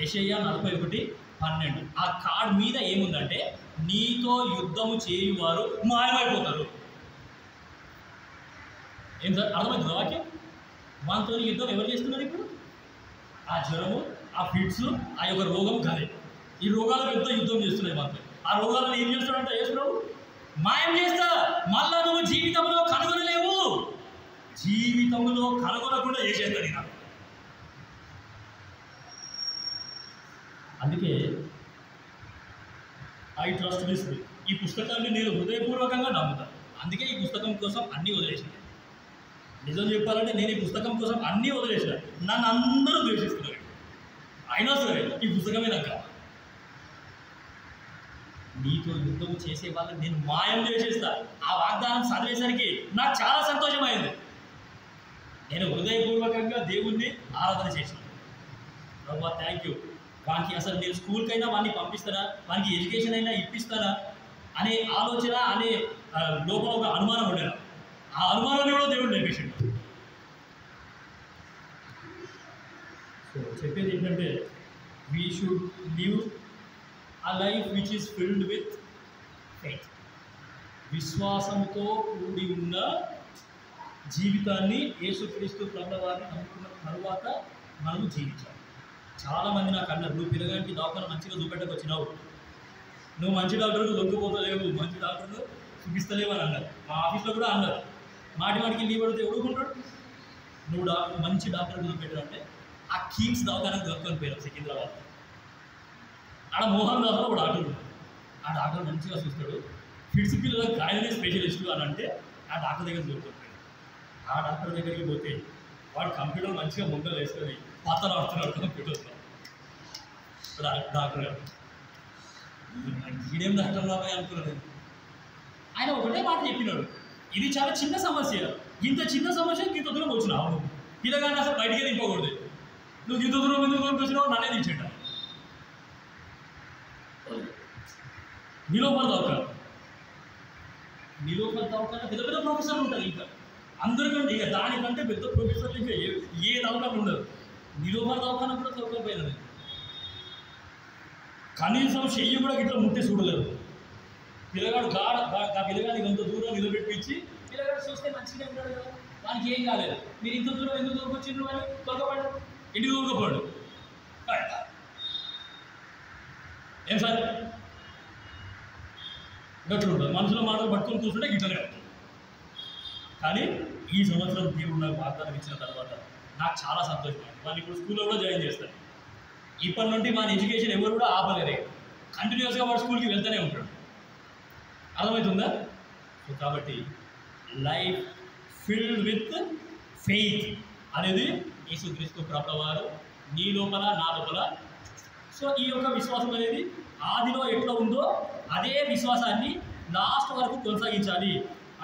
యెషయా 41:12. ఆ కార్డ్ మీద ఏముందంటే, నీతో యుద్ధము చేయువారు మాయమైపోతారు. ఏం సార్ అర్థమవుతుంది వాక్యం? వాటితో యుద్ధం ఎవరు చేస్తున్నారు ఇప్పుడు? ఆ జ్వరము, ఆ ఫిట్స్, ఆ యొక్క రోగం కాదే. ఈ రోగాలు పెద్ద యుద్ధం చేస్తున్నాయి మాత్రం. ఆ రోగాలను ఏం చేస్తాడంటే చేస్తున్నావు, మాయం చేస్తా. మళ్ళా నువ్వు జీవితంలో కనుగొనలేవు, జీవితంలో కనుగొనకుండా చేసేస్తాడు ఇక. అందుకే ఐ ట్రస్ట్ దిస్ బుక్. ఈ పుస్తకాన్ని నేను హృదయపూర్వకంగా నమ్ముతాను. అందుకే ఈ పుస్తకం కోసం అన్నీ వదిలేసిన. నిజం చెప్పాలంటే నేను ఈ పుస్తకం కోసం అన్నీ వదిలేసిన. నన్ను అందరూ ద్వేషిస్తున్నారు, అయినా సరే ఈ పుస్తకమే నాకు కావాలి. నీతో యుద్ధం చేసే వాళ్ళని నేను మాయం చేసేస్తా. ఆ వాగ్దానం చదివేసరికి నాకు చాలా సంతోషమైంది. నేను హృదయపూర్వకంగా దేవుణ్ణి ఆరాధన చేసినాను. ప్రభువా థ్యాంక్ యూ. వానికి అసలు నేను స్కూల్కైనా వాడిని పంపిస్తానా, వానికి ఎడ్యుకేషన్ అయినా ఇప్పిస్తానా అనే ఆలోచన, అనే లోపల ఒక అనుమానం ఉండేనా. ఆ అనుమానాన్ని కూడా దేవుడు నేర్పించాడు. సో చెప్పేది ఏంటంటే, we should live a life which is filled with faith. విశ్వాసంతో కూడి ఉన్న జీవితాన్ని యేసుక్రీస్తు ప్రభువారిని నమ్ముకున్న తరువాత మనము జీవించాలి. చాలామంది నాకు అన్నారు, నువ్వు పిల్లగానికి డాక్టర్ మంచిగా చూపెట్టకు వచ్చినావు, నువ్వు మంచి డాక్టర్కు దొరికిపోతలేవు, మంచి డాక్టర్ను చూపిస్తలేవు అని అన్నారు. మా ఆఫీస్లో కూడా అన్నారు, మాటికి లీవ్ పడితే ఎవడుకుంటాడు. నువ్వు మంచి డాక్టర్కి చూపెట్టాలంటే ఆ కీమ్స్ దవాఖానకు దొరుకుని పోయారు సికింద్రాబాద్. ఆడ మోహన్ దాస్లో ఒక డాక్టర్ ఉన్నాడు. ఆ డాక్టర్ మంచిగా చూస్తాడు. ఫిట్స్ పిల్లలకు గాయనే స్పెషలిస్టు అని అంటే ఆ డాక్టర్ దగ్గర దొరుకుతాడు. ఆ డాక్టర్ దగ్గరికి పోతే వాడు కంప్యూటర్ మంచిగా ముందర వేసుకొని పాతలు ఆడుతున్నాడు కంప్యూటర్లో. డాక్టర్ గారు ఈడేం డాక్టర్ రాబాయి అనుకున్నాడు. ఆయన ఒకటే మాట చెప్పినాడు, ఇది చాలా చిన్న సమస్య, ఇంత చిన్న సమస్య ఇంత దూరం వచ్చినావు నువ్వు పిల్లగాన్ని అసలు బయటికి దింపకూడదు. నువ్వు ఇంత దూరం ఎందుకు వచ్చినావు నన్నే దించేట నిలోపల దవకాన పెద్ద పెద్ద ప్రొఫెసర్లు ఉంటారు. ఇంకా అందరికంటే ఇక దానికంటే పెద్ద ప్రొఫెసర్లు ఇంకా ఏ దవకాన ఉండదు. నిలోపల దవకాన కూడా తవ్వకపోయినది. కనీసం చెయ్యి కూడా ఇట్లా ముట్టి చూడలేదు. పిల్లగాడు పిల్లగాడికి ఇంత దూరం నిలబెట్టించి పిల్లగాడు చూస్తే మంచిగా ఉంటాడు కదా, వానికి ఏం కాలేదు. మీరు ఇంత దూరం ఎందుకు దొరకొచ్చిండ్రు అని దొరకపడు, ఇంటికి దొరకపోడు. ఏం సార్ గట్లు ఉంటుంది. మనుషుల మాటలు పట్టుకొని కూర్చుంటే గిట్లనే ఉంటుంది. కానీ ఈ సంవత్సరం దేవుడు నాకు వాగ్దానం ఇచ్చిన తర్వాత నాకు చాలా సంతోషమైంది. వాళ్ళు ఇప్పుడు స్కూల్లో కూడా జాయిన్ చేస్తారు. ఇప్పటి నుండి మన ఎడ్యుకేషన్ ఎవరు కూడా ఆపలేరే. కంటిన్యూస్గా వాడు స్కూల్కి వెళ్తూనే ఉంటాడు. అర్థమవుతుందా? సో కాబట్టి లైఫ్ ఫిల్డ్ విత్ ఫెయిత్ అనేది యేసుక్రీస్తు ప్రభువారు నీ లోపల నా లోపల. సో ఈ యొక్క విశ్వాసం అనేది ఆదిలో ఎట్లా ఉందో అదే విశ్వాసాన్ని లాస్ట్ వరకు కొనసాగించాలి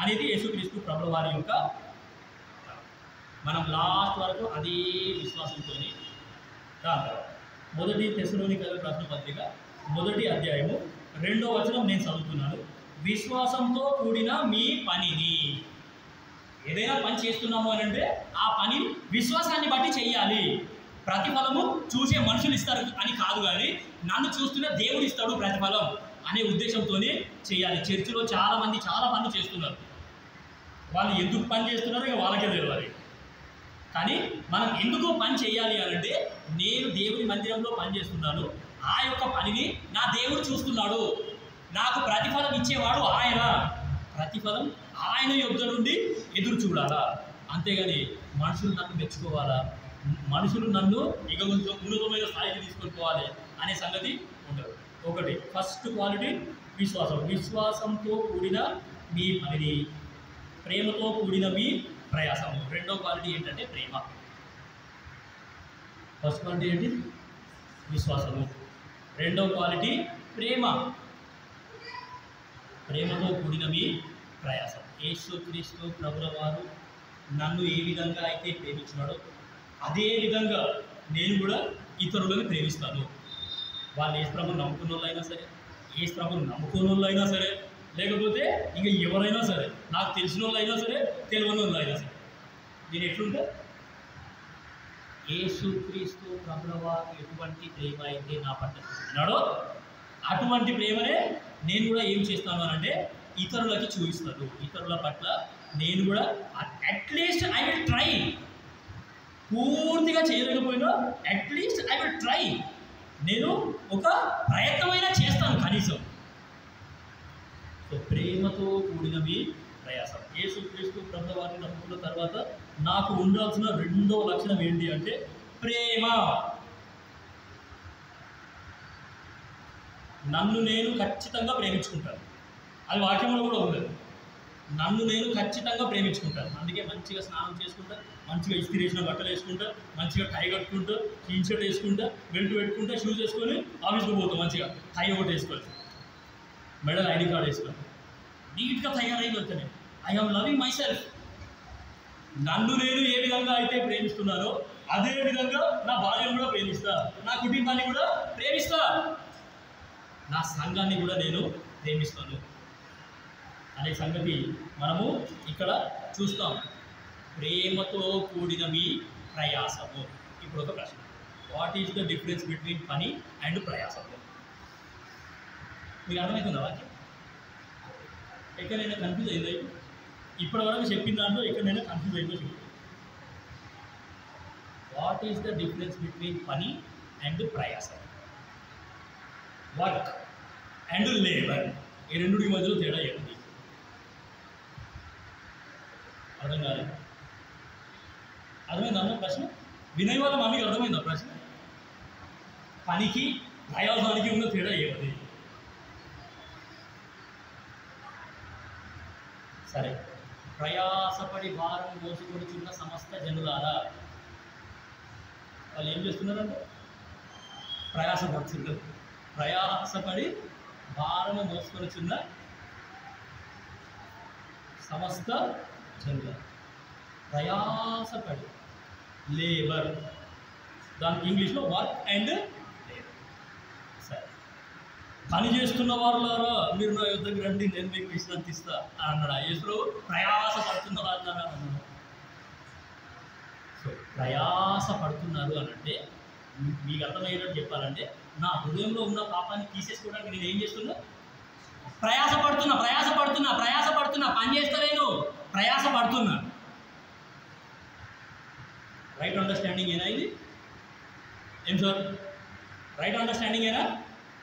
అనేది యేసుక్రీస్తు ప్రభువారి యొక్క. మనం లాస్ట్ వరకు అదే విశ్వాసంతో రావాలి. మొదటి తెస్సలోనికైయులకు రాసిన పత్రిక 1వ అధ్యాయము 2వ వచనం నేను చదువుతున్నాను. విశ్వాసంతో కూడిన మీ పనిని, ఏదైనా పని చేస్తున్నాము అని అంటే ఆ పని విశ్వాసాన్ని బట్టి చెయ్యాలి. ప్రతిఫలము చూసే మనుషులు ఇస్తారు అని కాదు, కానీ నన్ను చూస్తున్న దేవుడు ఇస్తాడు ప్రతిఫలం అనే ఉద్దేశంతో చేయాలి. చర్చిలో చాలామంది చాలా పనులు చేస్తున్నారు. వాళ్ళు ఎందుకు పని చేస్తున్నారో ఇక వాళ్ళకే తెలియాలి. కానీ మనం ఎందుకు పని చేయాలి అని అంటే, నేను దేవుని మందిరంలో పని చేస్తున్నాను, ఆ యొక్క పనిని నా దేవుడు చూస్తున్నాడు, నాకు ప్రతిఫలం ఇచ్చేవాడు ఆయన, ప్రతిఫలం ఆయన యొద్ద నుండి ఎదురు చూడాలా. అంతేగాని మనుషులు నన్ను మెచ్చుకోవాలా, మనుషులు నన్ను ఇక కొంచెం ఉన్నతమైన స్థాయికి తీసుకొని పోవాలి అనే సంగతి ఉండదు. ఒకటి ఫస్ట్ క్వాలిటీ విశ్వాసం. విశ్వాసంతో కూడిన మీ పనిని, ప్రేమతో కూడిన మీ ప్రయాసము. రెండో క్వాలిటీ ఏంటంటే ప్రేమ. ఫస్ట్ క్వాలిటీ ఏంటి? విశ్వాసము. రెండో క్వాలిటీ ప్రేమ. ప్రేమతో కూడిన మీ ప్రయాసం. యేసుక్రీస్తు ప్రభువారు నన్ను ఏ విధంగా అయితే ప్రేమించినాడో అదే విధంగా నేను కూడా ఇతరులను ప్రేమిస్తాను. వాళ్ళు యేసు ప్రభువుని నమ్ముకున్న వాళ్ళైనా సరే, యేసు ప్రభువుని నమ్ముకున్న వాళ్ళైనా సరే, లేకపోతే ఇంకా ఎవరైనా సరే, నాకు తెలిసిన వాళ్ళు అయినా సరే, తెలియని వాళ్ళు అయినా సరే, నేను ఎట్లుంటా? యేసుక్రీస్తు ప్రభువారు ఎటువంటి ప్రేమ అయితే నా పట్ల చూపినాడో అటువంటి ప్రేమనే నేను కూడా ఏం చేస్తాను అని అంటే ఇతరులకి చూపిస్తాను. ఇతరుల పట్ల నేను కూడా అట్లీస్ట్ ఐ విల్ ట్రై. పూర్తిగా చేయలేకపోయినా అట్లీస్ట్ ఐ విల్ ట్రై. నేను ఒక ప్రయత్నమైనా చేస్తాను కనీసం. సో ప్రేమతో కూడిన మీ ప్రయాసం. యేసుక్రీస్తు ప్రభువారిని నమ్ముకున్న తర్వాత నాకు ఉండాల్సిన రెండవ లక్షణం ఏంటి అంటే ప్రేమ. నన్ను నేను ఖచ్చితంగా ప్రేమించుకుంటాను. అది వాక్యంలో కూడా ఉంది. నన్ను నేను ఖచ్చితంగా ప్రేమించుకుంటాను. అందుకే మంచిగా స్నానం చేసుకుంటా, మంచిగా ఇస్త్రీ వేసిన బట్టలు వేసుకుంటా, మంచిగా టై కట్టుకుంటా, టీ షర్ట్ వేసుకుంటా, బెల్ట్ పెట్టుకుంటా, షూస్ వేసుకొని ఆఫీస్కి పోతాం. మంచిగా టై ఒకటి వేసుకోవాలి, మెడల్ ఐడి కార్డ్ వేసుకోవాలి, నీట్గా తయారై వెళ్తాను. I am loving myself. నన్ను నేను ఏ విధంగా అయితే ప్రేమిస్తున్నానో అదే విధంగా నా భార్యను కూడా ప్రేమిస్తా, నా కుటుంబాన్ని కూడా ప్రేమిస్తా, నా సంఘాన్ని కూడా నేను ప్రేమిస్తాను అనే సంగతి మనము ఇక్కడ చూస్తాం. ప్రేమతో కూడిన మీ ప్రయాసము. ఇప్పుడు ఒక ప్రశ్న, what is the difference between పని అండ్ ప్రయాసము? మీకు అర్థమవుతుందా వాక్యం? ఎక్కడైనా కన్ఫ్యూజ్ అయిందా? ఇప్పటి వరకు చెప్పిన దాంట్లో ఎక్కడైనా కన్ఫ్యూజ్ అయిందో చెప్పండి. What is the difference between పని అండ్ ప్రయాసం? వర్క్ అండ్ లేబర్, ఈ రెండుకి మధ్యలో తేడా ఏంటి? అర్థం కాలేదు? అర్థమైందా అన్న ప్రశ్న? వినయ్ వాళ్ళ మమ్మీకి అర్థమైందా ప్రశ్న? పనికి ప్రయాసానికి ఉన్న తేడా ఏమది? సరే, ప్రయాసపడి భారం మోసుకొనిచున్న సమస్త జనులారా, వాళ్ళు ఏం చేస్తున్నారంటే ప్రయాసపడుతున్నారు. ప్రయాసపడి భారము మోసుకొనిచున్న సమస్త జనులారా. ప్రయాసపడి, లేబర్, దానికి ఇంగ్లీష్లో వర్క్ అండ్ లేబర్. సరే, పని చేస్తున్న వారులారా మీరు నా యుద్ధకి రండి, నేను మీకు విశ్రాంతి ఇస్తా అని అన్నాడు. యేసు ప్రయాస పడుతున్న వారు అన్నాడు. సో ప్రయాస పడుతున్నారు అని అంటే మీకు అర్థమయ్యేటట్టు చెప్పాలంటే, నా హృదయంలో ఉన్న పాపాన్ని తీసేసుకోవడానికి నేను ఏం చేస్తున్నా? ప్రయాసపడుతున్నా, పని చేస్తలేను, ప్రయాసపడుతున్నా. రైట్ అండర్స్టాండింగ్ ఏనా ఇది? ఏం సార్, రైట్ అండర్స్టాండింగ్ ఏనా?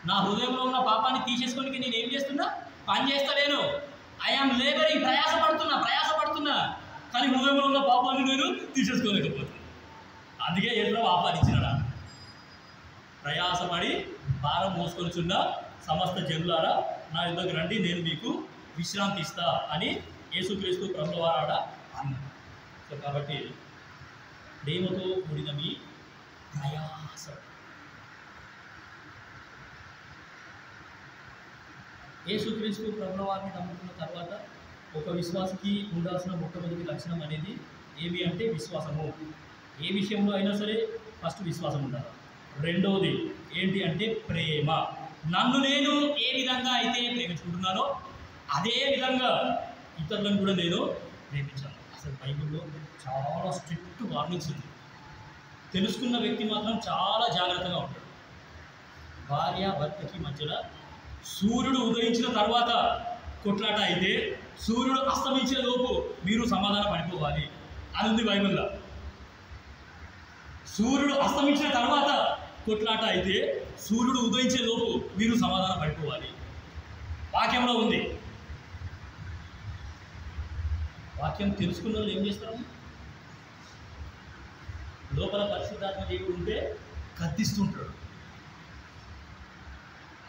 నా హృదయంలో ఉన్న పాపాన్ని తీసేసుకోనికి నేను ఏం చేస్తున్నా? పని చేస్తలేను. ఐఆమ్ లేబరింగ్, ప్రయాసపడుతున్నా, కానీ హృదయంలో ఉన్న పాపాన్ని నేను తీసేసుకోలేకపోతున్నా. అందుకే ఏదో ఆపాదించినాడా, ప్రయాసపడి భారం మోసుకొనిచున్న సమస్త జనులారా నా యుద్ధకు రండి, నేను మీకు విశ్రాంతి ఇస్తా అని యేసుక్రీస్తు ప్రభువారాడ అన్నాడు. సో కాబట్టి ప్రేమతో కూడిన మీ ప్రయాస. యేసుక్రీస్తు ప్రభువారిని నమ్ముకున్న తర్వాత ఒక విశ్వాసకి ఉండాల్సిన మొట్టమొదటి లక్షణం అనేది ఏమి అంటే విశ్వాసము. ఏ విషయంలో అయినా సరే ఫస్ట్ విశ్వాసం ఉండాలి. రెండవది ఏంటి అంటే ప్రేమ. నన్ను నేను ఏ విధంగా అయితే ప్రేమించుకుంటున్నానో అదే విధంగా ఇతరులను కూడా నేను ప్రేమించాను. అసలు బైబిల్లో చాలా స్ట్రిక్ట్ వార్నింగ్స్ ఉంది. తెలుసుకున్న వ్యక్తి మాత్రం చాలా జాగ్రత్తగా ఉంటాడు. భార్య భర్తకి మధ్యలో సూర్యుడు ఉదయించిన తర్వాత కొట్లాట అయితే సూర్యుడు అస్తమించే లోపు మీరు సమాధానం పడిపోవాలి అని ఉంది బైబిల్లో. సూర్యుడు అస్తమించిన తర్వాత కొట్లాట అయితే సూర్యుడు ఉదయించే లోపు మీరు సమాధానం పడిపోవాలి. వాక్యంలో ఉంది. వాక్యం తెలుసుకున్న వాళ్ళు ఏం చేస్తారు? లోపల పరిశుద్ధాత్మ దేవుడు ఉంటే గద్దిస్తుంటాడు.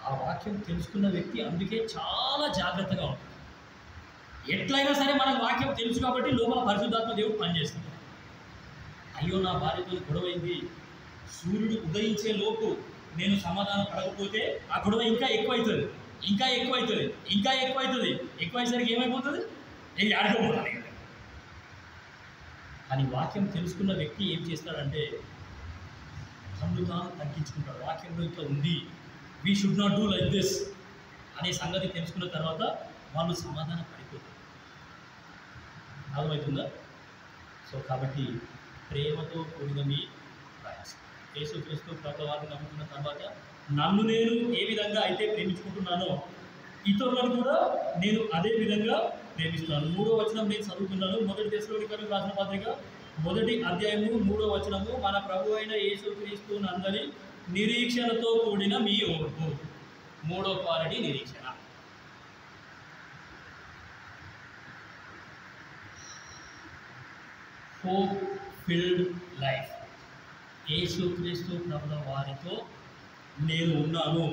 ఆ వాక్యం తెలుసుకున్న వ్యక్తి అందుకే చాలా జాగ్రత్తగా ఉంటాడు. ఎట్లయినా సరే మనకు వాక్యం తెలుసు కాబట్టి లోపల పరిశుద్ధాత్మ దేవుడు పనిచేస్తుంది. అయ్యో నా భార్యతో గొడవైంది, సూర్యుడు ఉదయించే లోపు నేను సమాధానం పడకపోతే ఆ గొడవ ఇంకా ఎక్కువైతుంది. ఎక్కువైసరికి ఏమైపోతుంది? ఇది ఆడుకోపోతాను. కానీ వాక్యం తెలుసుకున్న వ్యక్తి ఏం చేస్తాడంటే తను తాను తగ్గించుకుంటాడు. వాక్యంలో ఇట్లా ఉంది, we should not do like this అనే సంగతి తెలుసుకున్న తర్వాత వాళ్ళు సమాధానం పడిపోతారు. అర్థమవుతుందా? సో కాబట్టి ప్రేమతో కూడిన మీ ప్రయాసం. యేసుక్రీస్తు ప్రభువారిని నమ్ముకున్న తర్వాత నన్ను నేను ఏ విధంగా అయితే ప్రేమించుకుంటున్నానో ఇతరులను కూడా నేను అదే విధంగా ప్రేమిస్తాను. 3వ వచనం నేను చదువుతున్నాను. 1 దెస్సలోనికీయులకు రాసిన పత్రిక 1వ అధ్యాయము 3వ వచనము. మన ప్రభు అయిన యేసుక్రీస్తు నందలి నిరీక్షణతో కూడిన మీ ఓర్పు. 3వ క్వాలిటీ నిరీక్షణ. Hope filled life. యేసుక్రీస్తు ప్రభుల వారితో నేను ఉన్నాను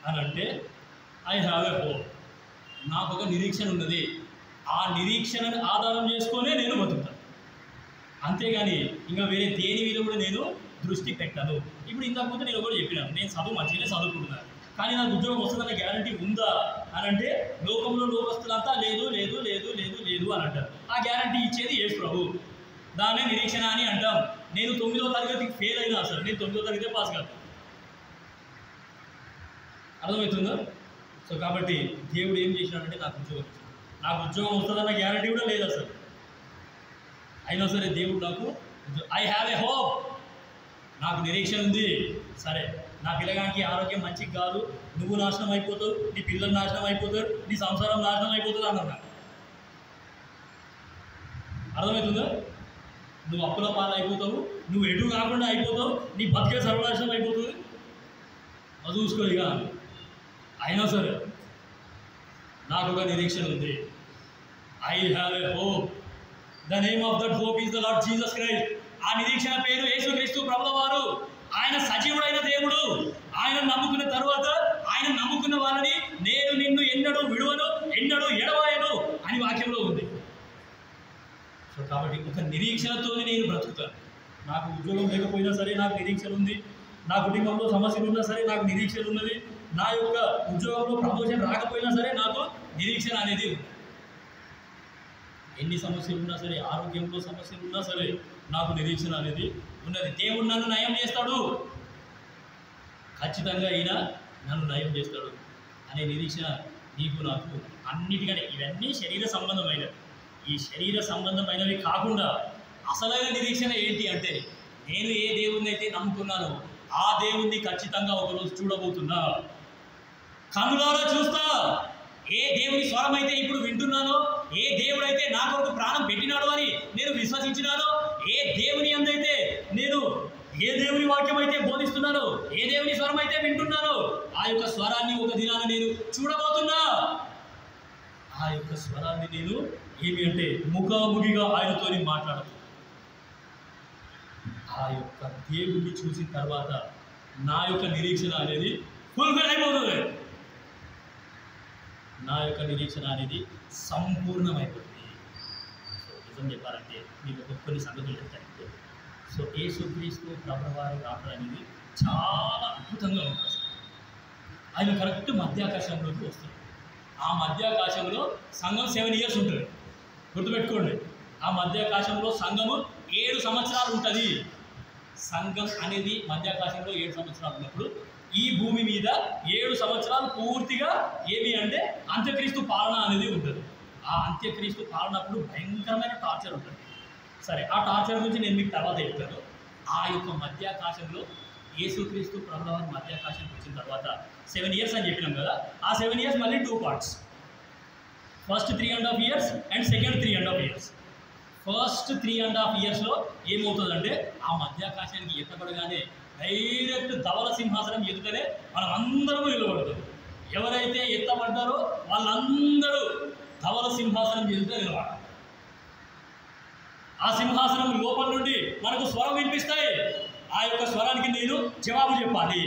అని అంటే ఐ హ్యావ్ ఎ హోప్. నాకు ఒక నిరీక్షణ ఉన్నది. ఆ నిరీక్షణను ఆధారం చేసుకొనే నేను బతుకుతాను. అంతేగాని ఇంకా వేరే దేని మీద కూడా నేను దృష్టి పెట్టను. ఇప్పుడు ఇంతకుముందు నేను ఒకటి చెప్పినాను, నేను చదువు మంచిగానే చదువుకుంటున్నాను, కానీ నాకు ఉద్యోగం వస్తుందన్న గ్యారంటీ ఉందా అని అంటే లోకంలో లోకస్తులంతా లేదు లేదు లేదు లేదు లేదు అని అంటారు. ఆ గ్యారంటీ ఇచ్చేది యేసు ప్రభు. దాన్నే నిరీక్షణ అని అంటాం. నేను 9వ తరగతికి ఫెయిల్ అయినా అసలు నేను 9వ తరగతి పాస్ కాదు. అర్థమవుతుందా? సో కాబట్టి దేవుడు ఏం చేసినాడంటే నాకు ఉద్యోగం వస్తుందన్న గ్యారంటీ కూడా లేదు అసలు. అయినా సరే దేవుడు నాకు ఐ హ్యావ్ ఎ హోప్, నాకు నిరీక్షణ ఉంది. సరే, నా పిల్లగానికి ఆరోగ్యం మంచిగా కాదు, నువ్వు నాశనం అయిపోతావు, నీ పిల్లలు నాశనం అయిపోతారు, నీ సంసారం నాశనం అయిపోతుంది అన్నా. అర్థమవుతుందా? నువ్వు అప్పుల పాలు అయిపోతావు, నువ్వు ఎటు కాకుండా అయిపోతావు, నీ బతికే సర్వనాశనం అయిపోతుంది. అది చూసుకో ఇక. అయినా సరే నాకు ఒక నిరీక్షణ ఉంది. I have a hope. The name of that hope is the lord Jesus Christ. ఆ నిరీక్షణ పేరు యేసుక్రీస్తు ప్రభుల వారు. ఆయన సజీవుడైన దేవుడు. ఆయన నమ్ముకున్న తర్వాత ఆయన నమ్ముకున్న వాళ్ళని నేను నిన్ను ఎన్నడూ విడువను, ఎన్నడూ ఎడవాయను అని వాక్యంలో ఉంది. సో కాబట్టి ఒక నిరీక్షణతోనే నేను బ్రతుకుతాను. నాకు ఉద్యోగం లేకపోయినా సరే నాకు నిరీక్షణ ఉంది. నా కుటుంబంలో సమస్యలు ఉన్నా సరే నాకు నిరీక్షణ ఉన్నది. నా యొక్క ఉద్యోగంలో ప్రమోషన్ రాకపోయినా సరే నాకు నిరీక్షణ అనేది ఉంది. ఎన్ని సమస్యలు ఉన్నా సరే, ఆరోగ్యంలో సమస్యలు ఉన్నా సరే, నాకు నిరీక్షణ అనేది ఉన్నది. దేవుడు నన్ను నయం చేస్తాడు, ఖచ్చితంగా ఈయన నన్ను నయం చేస్తాడు అనే నిరీక్షణ నీకు నాకు అన్నిటికంటే. ఇవన్నీ శరీర సంబంధమైనవి. ఈ శరీర సంబంధమైనవి కాకుండా అసలైన నిరీక్షణ ఏంటి అంటే, నేను ఏ దేవుణ్ణి అయితే నమ్ముకున్నానో ఆ దేవుణ్ణి ఖచ్చితంగా ఒకరోజు చూడబోతున్నా, కనులారా చూస్తా. ఏ దేవుని స్వరం అయితే ఇప్పుడు వింటున్నానో, ఏ దేవుడైతే నా కొరకు ప్రాణం పెట్టినాడో అని నేను విశ్వసించినానో, ఏ దేవుని అందైతే నేను, ఏ దేవుని వాక్యం అయితే బోధిస్తున్నానో, ఏ దేవుని స్వరం అయితే వింటున్నానో, ఆ యొక్క స్వరాన్ని ఒక దినాన నేను చూడబోతున్నా. ఆ యొక్క స్వరాన్ని నేను ఏమి అంటే ముఖాముఖిగా ఆయనతో మాట్లాడదు. ఆ యొక్క దేవుణ్ణి చూసిన తర్వాత నా యొక్క నిరీక్షణ అనేది ఫుల్ఫిల్ అయిపోతుంది. నా యొక్క నిరీక్షణ అనేది సంపూర్ణమైపోతుంది. సో నిజం చెప్పాలంటే మీకు కొన్ని సంగతులు చెప్తాను. సో యేసుక్రీస్తు ప్రభువారి రాకడ అనేది చాలా అద్భుతంగా ఉంటుంది. ఆయన కరెక్ట్ మధ్యాకాశంలోకి వస్తుంది. ఆ మధ్యాకాశంలో సంఘం 7 years ఉంటుంది. గుర్తుపెట్టుకోండి, ఆ మధ్యాకాశంలో సంఘము 7 సంవత్సరాలు ఉంటుంది. సంఘం అనేది మధ్యాకాశంలో 7 సంవత్సరాలు ఉన్నప్పుడు ఈ భూమి మీద 7 సంవత్సరాలు పూర్తిగా ఏమి అంటే అంత్యక్రీస్తు పాలన అనేది ఉంటుంది. ఆ అంత్యక్రీస్తు పాలనప్పుడు భయంకరమైన టార్చర్ ఉంటుంది. సరే, ఆ టార్చర్ గురించి నేను మీకు తర్వాత చెప్తాను. ఆ యొక్క మధ్యాకాశంలో యేసుక్రీస్తు ప్రభువారు మధ్యాకాశానికి వచ్చిన తర్వాత 7 years అని చెప్పినాం కదా. ఆ 7 years మళ్ళీ 2 parts. First 3.5 years and second 3.5 years. First 3.5 yearsలో ఏమవుతుందంటే, ఆ మధ్యాకాశానికి ఎత్తపడగానే డైరెక్ట్ ధవల సింహాసనం ఎదుటనే మనం అందరూ నిలబడతారు. ఎవరైతే ఎత్తబడ్డారో వాళ్ళందరూ ధవల సింహాసనం ఎదుట నిలబడాలి. ఆ సింహాసనం లోపల నుండి మనకు స్వరం వినిపిస్తాయి. ఆ యొక్క స్వరానికి నేను జవాబు చెప్పాలి.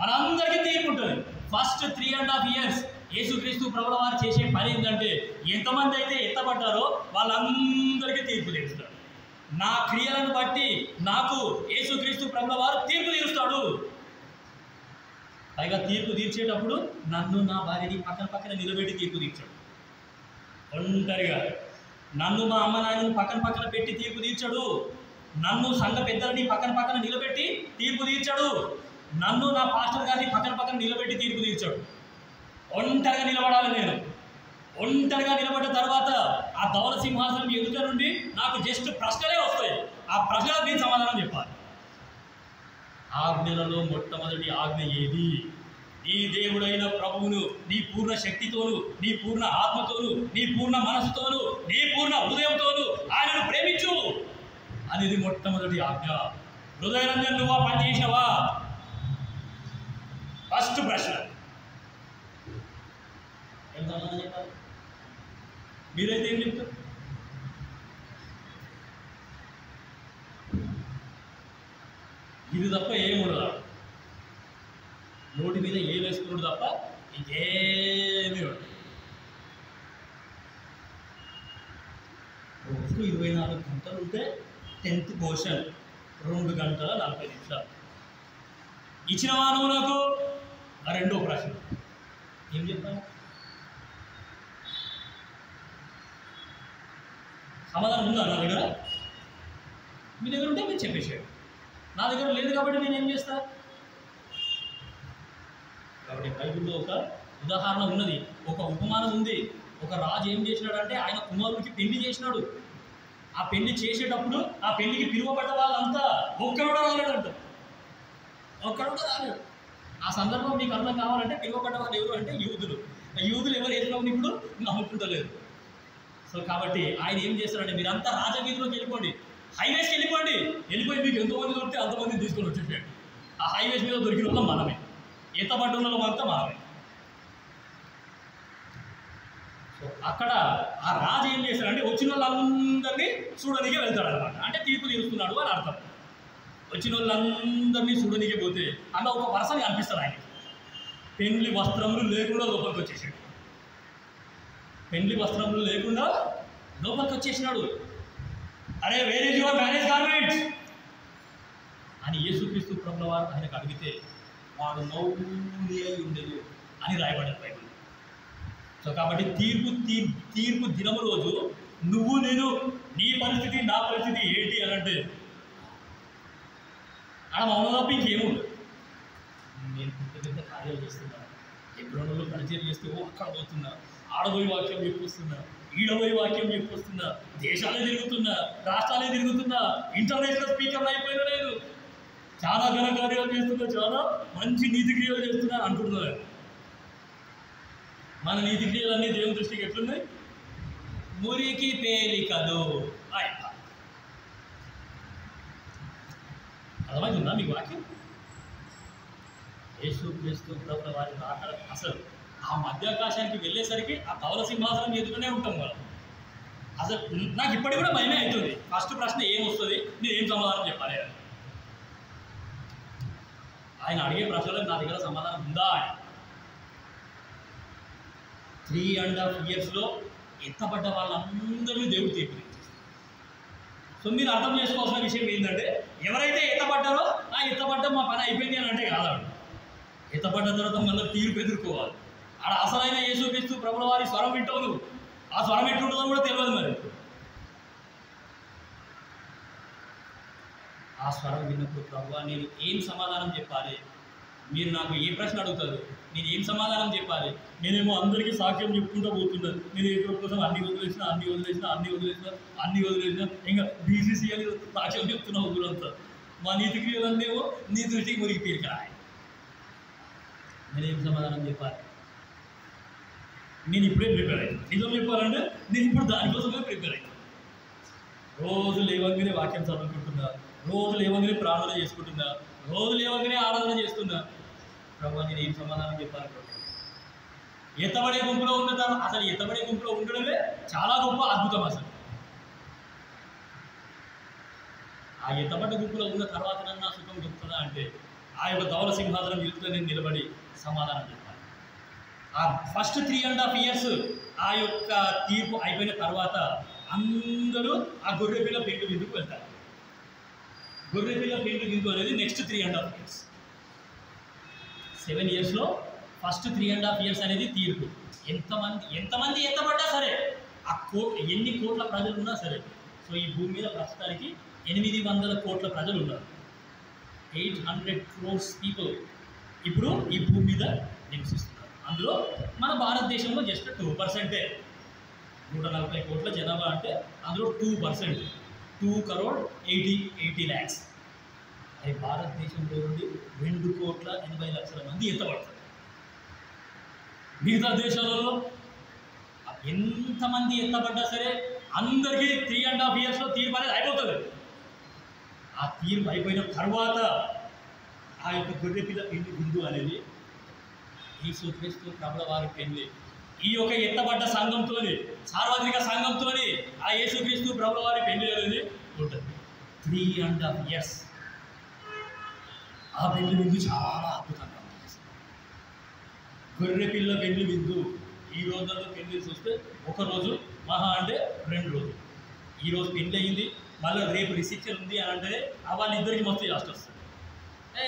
మనందరికీ తీర్పు ఉంటుంది. ఫస్ట్ 3.5 years యేసుక్రీస్తు ప్రభువారు చేసే పని ఏంటంటే, ఎంతమంది అయితే ఎత్తబడ్డారో వాళ్ళందరికీ తీర్పు తీరుస్తాడు. నా క్రియలను బట్టి నాకు యేసుక్రీస్తు ప్రభువారు తీర్పు తీరుస్తాడు. పైగా తీర్పు తీర్చేటప్పుడు నన్ను నా భార్యని పక్కన నిలబెట్టి తీర్పు తీర్చాడు. ఒంటరిగా నన్ను మా అమ్మ నాయనని పక్కన పెట్టి తీర్పు తీర్చాడు. నన్ను సంఘ పెద్దలని పక్కన నిలబెట్టి తీర్పు తీర్చాడు. నన్ను నా పాస్టర్ గారిని పక్కన నిలబెట్టి తీర్పు తీర్చాడు. ఒంటరిగా నిలబడాలి నేను. ఒంటరిగా నిలబడ్డ తర్వాత ఆ ధవల సింహాసనం ఎదుట నుండి నాకు జస్ట్ ప్రశ్నలే వస్తాయి. ఆ ప్రశ్నలకు నేను సమాధానం చెప్పాలి. ఆజ్ఞలలో మొట్టమొదటి ఆజ్ఞ ఏది? నీ దేవుడైన ప్రభువును నీ పూర్ణ శక్తితోను, నీ పూర్ణ ఆత్మతోను, నీ పూర్ణ మనసుతోను, నీ పూర్ణ హృదయంతోను ఆయనను ప్రేమించు అనేది మొట్టమొదటి ఆజ్ఞ. హృదయరంజన్ నువ్వు పని చేసినవా? ఫస్ట్ ప్రశ్న. ఎంత చెప్పాలి? మీరైతే ఏం చెప్తారు? ఇది తప్ప ఏముండదు. నోటి మీద ఏ వేసుకున్నాడు తప్ప ఇంకేమీ ఉండదు. రోజుకు 24 గంటలు ఉంటే 10th portion 2 గంటల 40 నిమిషాలు. ఇచ్చిన వాను నాకు రెండో ప్రశ్న ఏం చెప్తాను? సమాధానం ఉందా నా దగ్గర? మీ దగ్గర ఉంటే మీరు చెప్పేసాడు. నా దగ్గర లేదు కాబట్టి నేను ఏం చేస్తా? కాబట్టి బైబిల్లో ఒక ఉదాహరణ ఉన్నది, ఒక ఉపమానం ఉంది. ఒక రాజు ఏం చేసినాడంటే, ఆయన కుమారుడికి పెళ్లి చేసినాడు. ఆ పెళ్లి చేసేటప్పుడు ఆ పెళ్లికి పిలువబడ్డ వాళ్ళంతా ఒక్కడు రాలేడంట. ఒక్కడు రాలేడు. ఆ సందర్భం మీకు అర్థం కావాలంటే పిలువబడ్డ వాళ్ళు ఎవరు అంటే యూదులు. యూదులు ఎవరు ఏజ్లోని ఇప్పుడు నమ్ముకుంటలేరు. సో కాబట్టి ఆయన ఏం చేస్తారంటే, మీరంతా రాజవీధిలోకి వెళ్ళిపోండి, హైవేస్కి వెళ్ళిపోయి మీకు ఎంతమంది దొరికితే అంతమందిని తీసుకొని వచ్చేసాడు. ఆ హైవేస్ మీద దొరికిన వాళ్ళం మనమే, ఎత్తబడ్డ అంతా మనమే. సో అక్కడ ఆ రాజు ఏం చేశాడంటే, వచ్చిన వాళ్ళందరినీ చూడనికే వెళ్తాడు అనమాట. అంటే తీర్పు తీరుస్తున్నాడు అని అర్థం. వచ్చిన వాళ్ళందరినీ చూడనికే పోతే అన్న ఒక పర్సన్ కనిపిస్తాడు. ఆయనకి పెండ్లి వస్త్రములు లేకుండా లోపలికి వచ్చేసాడు. పెండ్లి వస్త్రములు లేకుండా లోపలికి వచ్చేసినాడు. అరే where is your marriage garment అని యేసుక్రీస్తు ప్రభువారు ఆయనకు అడిగితే వాడు మౌని అయి ఉండేది అని రాయబడింది బైబిల్. సో కాబట్టి తీర్పు దినము రోజు నువ్వు నేను నీ పరిస్థితి నా పరిస్థితి ఏంటి అని అంటే ఆడ మౌనం తప్ప ఇంకేముండదు. నేను పెద్ద పెద్ద కార్యాలు చేస్తున్నా, ఎక్కడో పరిచయం చేస్తూ అక్కడ పోతున్నా, ఆడబోయి వాక్యం చెప్పొస్తున్నా, ఈడబోయి వాక్యం చెప్పొస్తున్నా, దేశాలే తిరుగుతున్నా, రాష్ట్రాలే తిరుగుతున్నా, ఇంటర్నేషనల్ స్పీకర్ అయిపోయినా లేదు, చాలా ఘన కార్యాలు చేస్తున్నా, చాలా మంచి నీతి క్రియలు చేస్తున్నా అంటున్నారు. మన నీతి క్రియలన్నీ దేవుని దృష్టికి ఎట్లున్నాయి? మురికి తేలికలు. అర్థమవుతుందా మీకు వాక్యం? యేసుక్రీస్తు ప్రభువు వారి రాక అసలు ఆ మధ్యాకాశానికి వెళ్ళేసరికి ఆ ధవల సింహాసనం ఎదుగుతూనే ఉంటాం మనం. అసలు నాకు ఇప్పటికి కూడా భయమే అవుతుంది. ఫస్ట్ ప్రశ్న ఏమొస్తుంది, నేను ఏం సమాధానం చెప్పాలి? ఆయన అడిగే ప్రశ్నలకు నా దగ్గర సమాధానం ఉందా అని. 3.5 yearsలో ఎత్తపడ్డ వాళ్ళందరినీ దేవుడు తీర్పు. సో మీరు అర్థం చేసుకోవాల్సిన విషయం ఏంటంటే, ఎవరైతే ఎత్తపడ్డారో ఆ ఎత్తపడ్డం మా పని అయిపోయింది అని అంటే కాదు. ఎత్తపడ్డ తర్వాత మళ్ళీ తీర్పు ఎదుర్కోవాలి. ఆడ అసలైన యేసుక్రీస్తు ప్రభుల వారి స్వరం వింటావు నువ్వు. ఆ స్వరం ఎట్లుంటుందో కూడా తెలియదు. మరి ఆ స్వరం విన్నప్పుడు ప్రభువా నేను ఏం సమాధానం చెప్పాలి? మీరు నాకు ఏ ప్రశ్న అడుగుతారు, నేను ఏం సమాధానం చెప్పాలి? నేనేమో అందరికీ సాక్ష్యం చెప్పుకుంటూ పోతున్నాను. నేను ఏ కోసం అన్ని వదిలేసిన ఇంకా బీసీసీ అని సాక్ష్యం చెప్తున్నా ఊరంతా. మా నీతి క్రియలన్నేమో నీ దృష్టికి మురికి పీరికాయి. నేనేం సమాధానం చెప్పాలి? నేను ఇప్పుడే ప్రిపేర్ అయ్యాను. నిజం చెప్పాలంటే నేను ఇప్పుడు దానికోసమే ప్రిపేర్ అయ్యాను. రోజు లేవంగానే వాక్యం చదువుకుంటున్నా, రోజు లేవంగానే ప్రార్థన చేసుకుంటున్నా, రోజు లేవంగానే ఆరాధన చేస్తున్నా. ప్రభు నేను ఏం సమాధానం చెప్పాలి? ఎత్తబడే గుంపులో ఉన్న తర్వాత అసలు ఎత్తబడే గుంపులో ఉండడమే చాలా గొప్ప అద్భుతం. అసలు ఆ ఎత్తబడ్డ గుంపులో ఉన్న తర్వాత నన్ను సుఖం చెప్తుందా అంటే ఆ యొక్క ధవల సింహాసనం ఎదుట నేను నిలబడి సమాధానం చెప్పాలి. ఆ ఫస్ట్ 3.5 years ఆ యొక్క తీర్పు అయిపోయిన తర్వాత అందరూ ఆ గొర్రెపిల్ల పెండు విందుకు వెళ్తారు. గొర్రెపిల్ల పెండు విందు అనేది నెక్స్ట్ 3.5 years. 7 yearsలో ఫస్ట్ 3.5 years అనేది తీర్పు. ఎంతమంది ఎత్తబడ్డా సరే, ఆ ఎన్ని కోట్ల ప్రజలు ఉన్నా సరే. సో ఈ భూమి మీద ప్రస్తుతానికి 800 కోట్ల ప్రజలు ఉన్నారు. 800 crores people ఇప్పుడు ఈ భూమి మీద నివసిస్తున్నారు. అందులో మన భారతదేశంలో జస్ట్ 2%. 140 కోట్ల జనాభా అంటే అందులో 2%, 2,80 lakhs. అది భారతదేశంలో నుండి 2,80 మంది ఎత్తబడతారు. మిగతా దేశాలలో ఎంతమంది ఎత్తబడ్డా సరే అందరికీ 3.5 yearsలో తీర్పు అనేది అయిపోతుంది. ఆ తీర్పు అయిపోయిన తర్వాత ఆ యొక్క గొర్రెపిల్ల పెళ్లి విందు అనేది యేసుక్రీస్తు ప్రభుల వారి పెళ్లి. ఈ యొక్క ఎత్తబడ్డ సంఘంతో, సార్వత్రిక సంఘంతో ఆ యేసుక్రీస్తు ప్రభుల వారి పెళ్లి అనేది ఉంటుంది. 3.5 years. ఆ పెళ్లి విందు చాలా అద్భుతంగా ఉంటుంది. గొర్రెపిల్ల పెళ్లి విందు ఈ రోజుల్లో పెళ్లి చూస్తే ఒకరోజు మహా అంటే 2 రోజులు. ఈరోజు పెళ్లి అయ్యింది, మళ్ళీ రేపు రిసెప్షన్ ఉంది అని అంటే వాళ్ళిద్దరికి మస్తు జాస్ట్ వస్తుంది.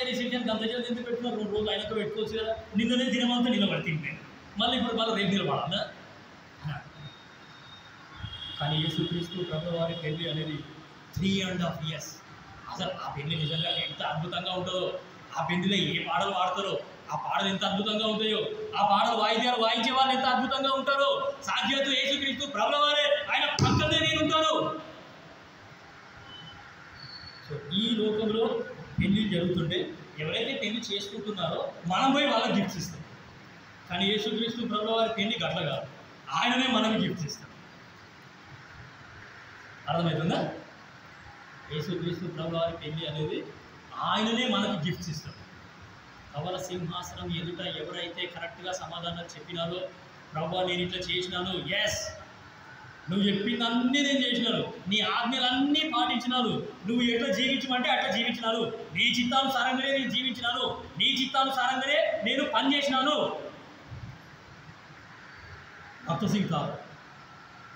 రిసెప్షన్కి అంత చేసి ఎందుకు పెట్టుకున్నా, 2 రోజులు అయినాక పెట్టుకోవచ్చు కదా. నిన్ననే దినమంతా నిలబడి తింటే మళ్ళీ ఇప్పుడు రేపు నిలబడాలా? కానీ యేసుక్రీస్తు ప్రభువు వారి పెళ్లి అనేది 3.5 years. అసలు ఆ పెళ్లి నిజంగా ఎంత అద్భుతంగా ఉంటుందో, ఆ పెళ్లిలో ఏ పాటలు పాడతారో ఆ పాటలు ఎంత అద్భుతంగా ఉంటాయో, ఆ పాటలు వాయిద్యాలు వాయించే వాళ్ళు ఎంత అద్భుతంగా ఉంటారో. సాక్షాత్తు యేసుక్రీస్తు ప్రభువు వారే ఆయన పక్కనే నేను ఉంటాను. సో ఈ లోకంలో పెళ్లి జరుగుతుంటే ఎవరైతే పెళ్లి చేసుకుంటున్నారో మనం పోయి వాళ్ళకి గిఫ్ట్స్ ఇస్తాం. కానీ యేసుక్రీస్తు ప్రభువు వారి పెళ్లి గట్ల కాదు, ఆయననే మనకి గిఫ్ట్స్ ఇస్తాం. అర్థమవుతుందా? యేసుక్రీస్తు ప్రభువు వారి పెళ్లి అనేది ఆయననే మనకి గిఫ్ట్స్ ఇస్తాం. ధవల సింహాసనం ఎదుట ఎవరైతే కరెక్ట్గా సమాధానం చెప్పినారో, ప్రభువా నేను ఇట్లా చేసినాను, ఎస్ నువ్వు చెప్పిందన్నీ నేను చేసినాను, నీ ఆజ్ఞలన్నీ పాటించినాను, నువ్వు ఎట్లా జీవించమంటే అట్లా జీవించినాను, నీ చిత్తానుసారంగానే నేను జీవించినాను, నీ చిత్తానుసారంగానే నేను పనిచేసినాను. భక్త సింగ్ కాదు,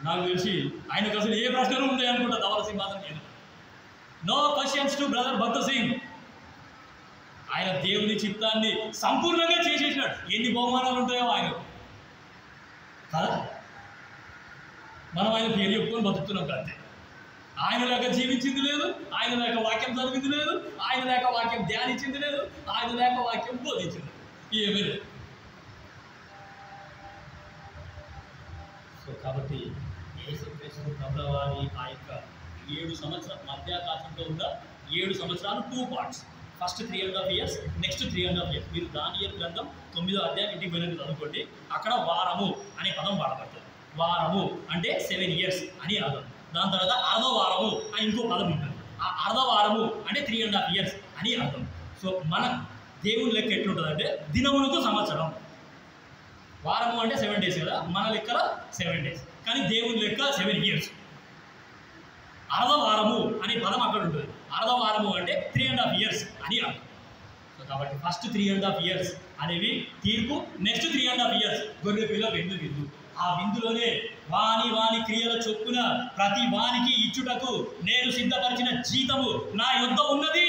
నాకు తెలిసి ఆయనకు అసలు ఏ ప్రశ్నలు ఉంటాయి అనుకుంటా ధవల సింహాసనం లేదు. నో క్వశ్చన్స్ టు బ్రదర్ భక్త సింగ్. ఆయన దేవుని చిత్తాన్ని సంపూర్ణంగా చేసేసినాడు. ఎన్ని బహుమానాలు ఉంటాయో ఆయన కదా. మనం ఆయన పేరు చెప్పుకొని బతుకుతున్నాం అంతే. ఆయన లేక జీవించింది లేదు, ఆయన లేక వాక్యం చదివింది లేదు, ఆయన లేక వాక్యం ధ్యానించింది లేదు, ఆయన లేక వాక్యం బోధించింది ఏమీ లేదు. సో కాబట్టి యేసుక్రీస్తు ప్రభువారి ఆ యొక్క 7 సంవత్సరాల మధ్యాకాశంలో ఉన్న 7 సంవత్సరాలు 2 parts. First 3.5 years, next 3.5 years. మీరు దానియేలు గ్రంథం 9వ అధ్యాయం ఇంటికి వెళ్ళి చదువుకోండి. అక్కడ వారము అనే పదం వాడబడుతుంది. వారము అంటే 7 years అని అర్థం. దాని తర్వాత అర్ధ వారము అని ఇంకో పదం ఉంటుంది. ఆ అర్ధ వారము అంటే 3.5 years అని అర్థం. సో మన దేవుని లెక్క ఎట్లుంటుందంటే దినములకు సంవత్సరం. వారము అంటే 7 days కదా, మన లెక్కల 7 days, కానీ దేవుని లెక్క 7 years. అర్ధవారము అనే పదం అక్కడ ఉంటుంది. అర్ధవారము అంటే 3.5 years అని అర్థం. సో కాబట్టి ఫస్ట్ 3.5 years అనేవి తీర్పు, నెక్స్ట్ 3.5 years గొర్రె పిల్ల విందు. ఆ విందులోనే వాని వాని క్రియల చొప్పున ప్రతి వానికి ఇచ్చుటకు నేను సిద్ధపరిచిన జీతము నా యొద్ద ఉన్నది.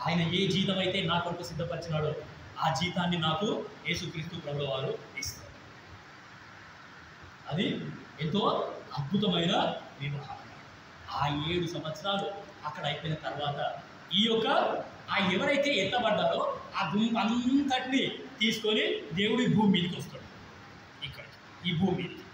ఆయన ఏ జీతం అయితే నా కొరకు సిద్ధపరిచినాడో ఆ జీతాన్ని నాకు యేసుక్రీస్తు ప్రభువు వారు ఇస్తారు. అది ఎంతో అద్భుతమైన వివాహం. ఆ 7 సంవత్సరాలు అక్కడ అయిపోయిన తర్వాత ఈ యొక్క ఎవరైతే ఎత్తబడ్డారో ఆ గుంపు అంతటిని తీసుకొని దేవుడి భూమి మీదకి వస్తాడు. ఇక్కడ ఈ భూమి మీదకి.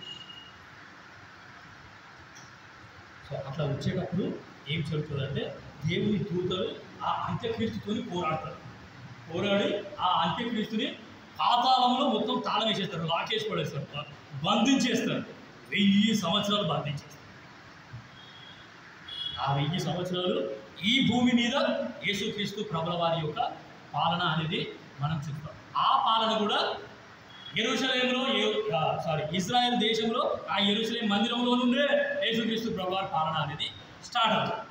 సో అట్లా వచ్చేటప్పుడు ఏం జరుగుతుందంటే దేవుని దూతలు ఆ అంత్యక్రీస్తుని పోరాడి ఆ అంత్యక్రీస్తుని పాతాళంలో మొత్తం తాళం వేసేస్తారు, లాకేసి పడేస్తారు, బంధించేస్తారు. 1000 సంవత్సరాలు బంధించేస్తారు. ఆ 1000 సంవత్సరాలు ఈ భూమి మీద యేసుక్రీస్తు ప్రభుల వారి యొక్క పాలన అనేది మనం చూస్తాం. ఆ పాలన కూడా యెరూషలేములో ఇజ్రాయెల్ దేశంలో ఆ యెరూషలేం మందిరంలో నుండే యేసుక్రీస్తు ప్రభుల వారి పాలన అనేది స్టార్ట్ అవుతుంది.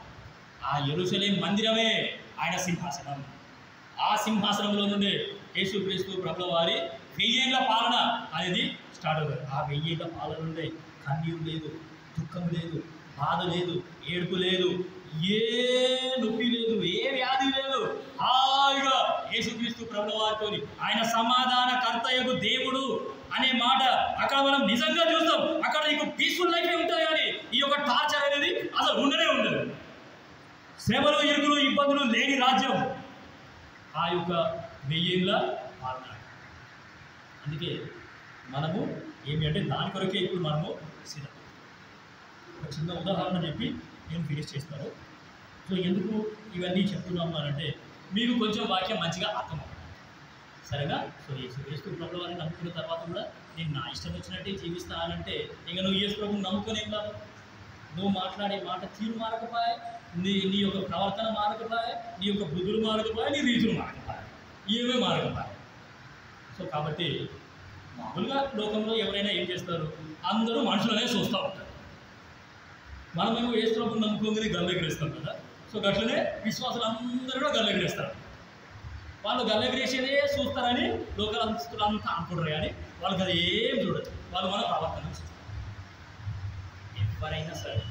ఆ యెరూషలేం మందిరమే ఆయన సింహాసనం. ఆ సింహాసనంలో నుండే యేసుక్రీస్తు ప్రభుల వారి 1000 ఏళ్ల పాలన అనేది స్టార్ట్ అవుతుంది. ఆ 1000 ఏళ్ల పాలన నుండే కన్నీరు లేదు, దుఃఖం లేదు, బాధ లేదు, ఏడుపు లేదు, ఏ నొప్పి లేదు, ఏ వ్యాధి లేదు. హాయిగా యేసుక్రీస్తు ప్రభుల వారితో ఆయన సమాధానకర్తయగు దేవుడు అనే మాట అక్కడ మనం నిజంగా చూస్తాం. అక్కడ నీకు పీస్ఫుల్ లైఫే ఉంటుంది, కానీ ఈ యొక్క టార్చర్ అనేది అసలు ఉండనే ఉండదు. శ్రమలు, ఇరుకులు, ఇబ్బందులు లేని రాజ్యం ఆ యొక్క 1000 ఏళ్ల పాలన. అందుకే మనము ఏమి అంటే దాని కొరకే ఇప్పుడు మనము సిద్ధం. ఒక చిన్న ఉదాహరణ చెప్పి నేను ఫినిష్ చేస్తాను. సో ఎందుకు ఇవన్నీ చెప్తున్నాము అని అంటే మీకు కొంచెం వాక్యం మంచిగా అర్థమవుతుంది, సరేనా? సో యేసు ప్రభువు వారిని నమ్ముకున్న తర్వాత కూడా నేను నా ఇష్టం వచ్చినట్టే జీవిస్తానంటే ఇక నువ్వు యేసు ప్రభువుని నమ్ముకొని ఏం కాదు. నువ్వు మాట్లాడే మాట తీరు మారకపోయా, నీ యొక్క ప్రవర్తన మారకపోయా, నీ యొక్క బుద్ధులు మారకపోయా, నీ రీతులు మారకపోయా, ఏమీ మారకపోయా. సో కాబట్టి మామూలుగా లోకంలో ఎవరైనా ఏం చేస్తారు, అందరూ మనుషులనే చూస్తూ ఉంటారు. మనమేమో యేసు ప్రభువుని నమ్ముకోగానే గల్లెగరేస్తాం కదా. సో అట్లనే విశ్వాసులు అందరూ కూడా గల్లెగరేస్తారు. వాళ్ళు గల్లెగరేసేదే చూస్తారని లోకస్తులు అంతా అనుకుంటారు, కానీ వాళ్ళకి అది ఏం చూడదు. వాళ్ళు మన ప్రవర్తన చూస్తారు. ఎవరైనా సరే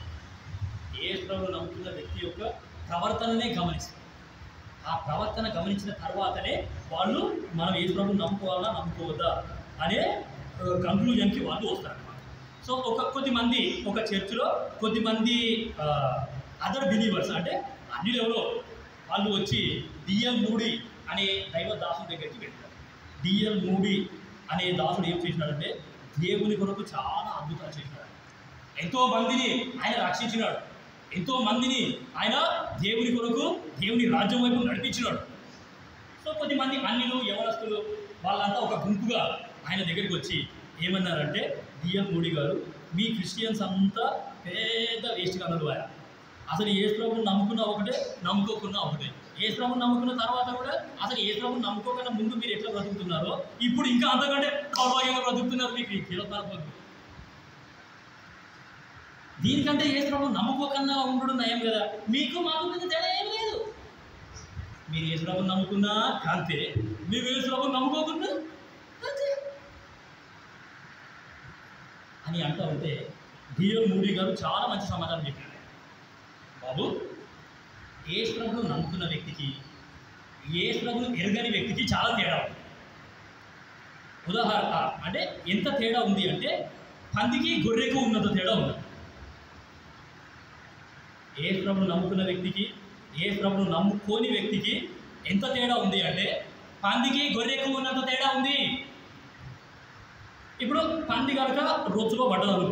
యేసు ప్రభువుని నమ్ముకున్న వ్యక్తి యొక్క ప్రవర్తననే గమనిస్తారు. ఆ ప్రవర్తన గమనించిన తర్వాతనే వాళ్ళు మనం యేసు ప్రభువుని నమ్ముకోవాలా నమ్ముకోవద్దా అనే కంక్లూజన్కి వాళ్ళు వస్తారన్నమాట. సో కొద్దిమంది ఒక చర్చిలో కొద్దిమంది అదర్ బిలీవర్స్ అంటే అన్ని లెవెల్లో వాళ్ళు వచ్చి డిఎల్ మూడీ అనే దైవ దాసుడి దగ్గరికి వెళ్తారు. డిఎల్ మూడీ అనే దాసుడు ఏం చేసినాడంటే దేవుని కొరకు చాలా అద్భుతాలు చేసినాడు. ఎంతో మందిని ఆయన రక్షించినాడు, ఎంతో మందిని ఆయన దేవుని కొరకు దేవుని రాజ్యం వైపు నడిపించినాడు. సో కొద్దిమంది అన్యులు యవనస్తులు వాళ్ళంతా ఒక గుంపుగా ఆయన దగ్గరికి వచ్చి ఏమన్నారంటే, డిఎల్ మూడీ గారు, మీ క్రిస్టియన్స్ అంతా పెద్ద వేస్ట్ కనులు ఆయన. అసలు యేసు ప్రభువుని నమ్ముకున్న ఒకటే, నమ్ముకోకున్నా ఒకటే. యేసు ప్రభువుని నమ్ముకున్న తర్వాత కూడా అసలు యేసు ప్రభువుని నమ్ముకోకుండా ముందు మీరు ఎట్లా బ్రతుకుతున్నారో ఇప్పుడు ఇంకా అంతకంటే కౌర్వాయంగా బ్రతుకుతున్నారు. మీకు కిలోతారు దీనికంటే యేసు ప్రభువుని నమ్ముకోకుండా ఉండడం నయం కదా. మీకు మాకు పెద్ద తేడా ఏం లేదు. మీరు యేసు ప్రభువుని నమ్ముకున్నా అంతే, మీరు యేసు ప్రభువుని నమ్ముకోకుండా అంతే అని అంటూ ఉంటే డిఎల్ మూడీ గారు చాలా మంచి సమాధానం చెప్పారు. బాబు, యేసు ప్రభువుని నమ్ముకున్న వ్యక్తికి యేసు ప్రభువుని ఎరగని వ్యక్తికి చాలా తేడా ఉంది. ఉదాహరణ అంటే ఎంత తేడా ఉంది అంటే, పందికి గొర్రెకు ఉన్నంత తేడా ఉంది. ఏ ప్రభును నమ్ముకున్న వ్యక్తికి ఏ ప్రభును నమ్ముకోని వ్యక్తికి ఎంత తేడా ఉంది అంటే పందికి గొర్రెకు ఉన్నంత తేడా ఉంది. ఇప్పుడు పంది కనుక రొచ్చులో పడ్డదు,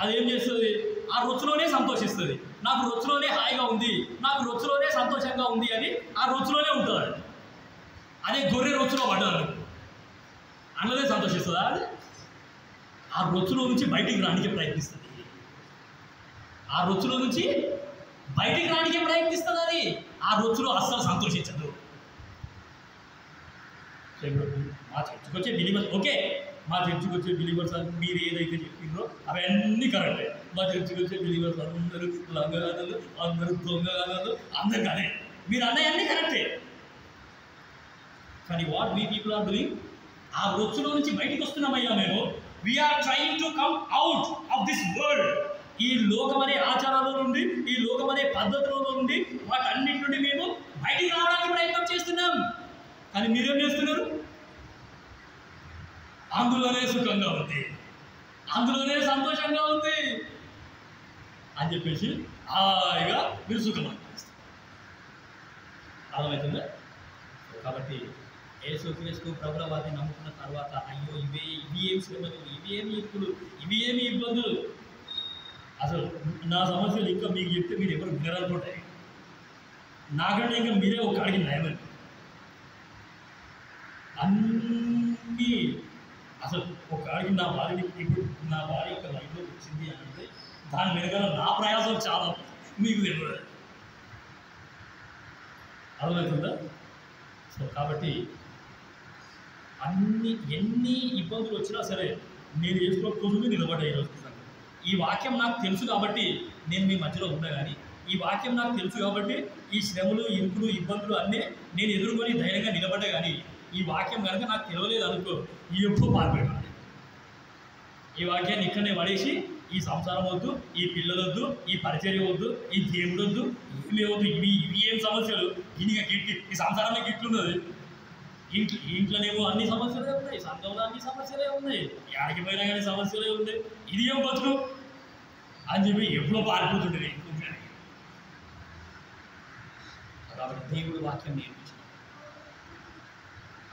అదేం చేస్తుంది? ఆ రొచ్చులోనే సంతోషిస్తుంది. నాకు రొచ్చులోనే హాయిగా ఉంది, నాకు రొచ్చులోనే సంతోషంగా ఉంది అని ఆ రొచ్చులోనే ఉంటుంది. అదే గొర్రె రొచ్చులో పడ్డారు అందులోనే సంతోషిస్తుందా? అది ఆ రొచ్చులో నుంచి బయటికి రానికి ప్రయత్నిస్తుంది. ఆ రొచ్చులో నుంచి బయటికి రానికి ప్రయత్నిస్తుంది. అది ఆ రొచ్చులో అస్సలు సంతోషించదు. మా చర్చకు వచ్చే బిలీవర్స్ ఓకే, మా చర్చకు వచ్చే బిలీవర్స్ మీరు ఏదైతే చెప్పిందో అవన్నీ కరెక్టే. మా చర్చకు వచ్చే బిలీవర్స్ అందరూ లంగగానలు, అందరూ దొంగగానలు, అందరు అదే మీరు అన్నీ కరెక్టే. కానీ what we people are doing, ఆ రొచ్చులో నుంచి బయటికి వస్తున్నామయ్యా మేము. We are trying to come out of this world. ఈ లోకమనే ఆచారాల నుండి, ఈ లోకమనే పద్ధతుల నుండి, వాటన్నిటి నుండి మేము బయటికి రావడానికి ప్రయత్నం చేస్తున్నాం. కానీ మీరేం చేస్తున్నారు? అందులోనే సుఖంగా ఉంది, అందులోనే సంతోషంగా ఉంది అని చెప్పేసి హాయిగా మీరు సుఖం అనిపిస్తారు. అర్థమవుతుందా? కాబట్టి యేసుక్రీస్తు ప్రభుల వారిని నమ్ముకున్న తర్వాత అయ్యో ఇవి ఏమి శ్రమలు, ఇవి ఏమి ఇరుకులు, ఇవి ఏమి ఇబ్బందులు, అసలు నా సమస్యలు ఇంకా మీకు చెప్తే మీరు ఎవరు వినరనుకుంటాయి. నాకంటే ఇంకా మీరే ఒక అడిగి నయమని అన్నీ అసలు ఒక అడిగి నా భార్యని ఇప్పుడు నా భార్య యొక్క లైఫ్లో వచ్చింది అని అంటే దాని వెనకాల నా ప్రయాసం చాలా మీకు తెలియదు. అర్థమవుతుందా? సో కాబట్టి ఎన్ని ఇబ్బందులు వచ్చినా సరే నేను వేసుకోకపోతుంది నిలబడ్డా. ఈరోజు ఈ వాక్యం నాకు తెలుసు కాబట్టి నేను మీ మధ్యలో ఉన్నా. కానీ ఈ వాక్యం నాకు తెలుసు కాబట్టి ఈ శ్రమలు, ఇరుకులు, ఇబ్బందులు అన్నీ నేను ఎదుర్కొని ధైర్యంగా నిలబడ్డా. కానీ ఈ వాక్యం కనుక నాకు తెలియలేదు అనుకో, ఎప్పుడూ పారిపోయాను. ఈ వాక్యాన్ని ఇక్కడనే పడేసి ఈ సంసారం వద్దు, ఈ పిల్లలు వద్దు, ఈ పరిచర్య వద్దు, ఈ దేవుడు వద్దు, ఏమి వద్దు, ఇవి ఏం సమస్యలు, ఇనిగా గిట్టి ఈ సంసారమే గిట్లున్నది. ఇంట్లోనేమో అన్ని సమస్యలే ఉన్నాయి, సంఘంలో అన్ని సమస్యలే ఉన్నాయి, యాడికి పోయినా కానీ సమస్యలే ఉన్నాయి, ఇది ఏం బతుకు అని చెప్పి ఎప్పుడో పారిపోతుండే. కాబట్టి దేవుడు వాక్యం నేర్పించాడు.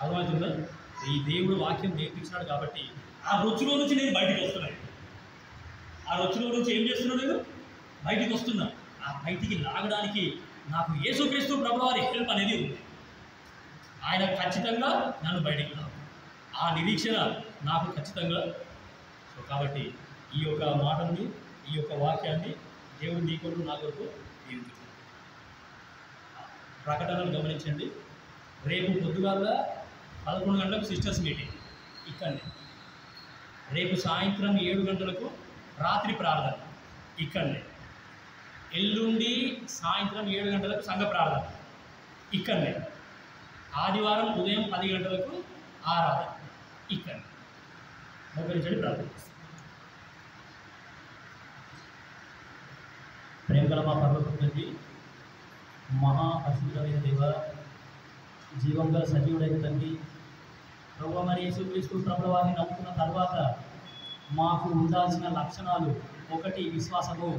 అర్థమవుతుందా? ఈ దేవుడు వాక్యం నేర్పించినాడు కాబట్టి ఆ రొచ్చులో నుంచి నేను బయటికి వస్తున్నాను. ఆ రొచ్చులో నుంచి ఏం చేస్తున్నాడు? నేను బయటికి వస్తున్నా. ఆ బయటికి లాగడానికి నాకు యేసుక్రీస్తు ప్రభువు వారి హెల్ప్ అనేది ఉంది. ఆయన ఖచ్చితంగా నన్ను బయటికి లాగు, ఆ నిరీక్షణ నాకు ఖచ్చితంగా. సో కాబట్టి ఈ యొక్క మాటని, ఈ యొక్క వాక్యాన్ని దేవుడు నీ కొరకు నా కొరకు దీవించుతాడు. ప్రకటనలు గమనించండి. రేపు పొద్దుగాల 11 గంటలకు సిస్టర్స్ మీటింగ్ ఇక్కడనే, రేపు సాయంత్రం 7 గంటలకు రాత్రి ప్రార్థన ఇక్కడనే, ఎల్లుండి సాయంత్రం 7 గంటలకు సంఘ ప్రార్థన ఇక్కడనే, ఆదివారం ఉదయం 10 గంటలకు ఆరాధన ఇక్కడనే. మోకరించండి, ప్రార్థన చేస్తాం. ప్రేమగల మా పరలోకపు తండ్రి, మహా అద్భుతమైన దేవ, జీవంగా సజీవుడైన తండ్రి, ప్రభువా మరి యేసుక్రీస్తు ప్రభుల వారిని నమ్ముకున్న తర్వాత మాకు ఉండాల్సిన లక్షణాలు: 1 విశ్వాసము,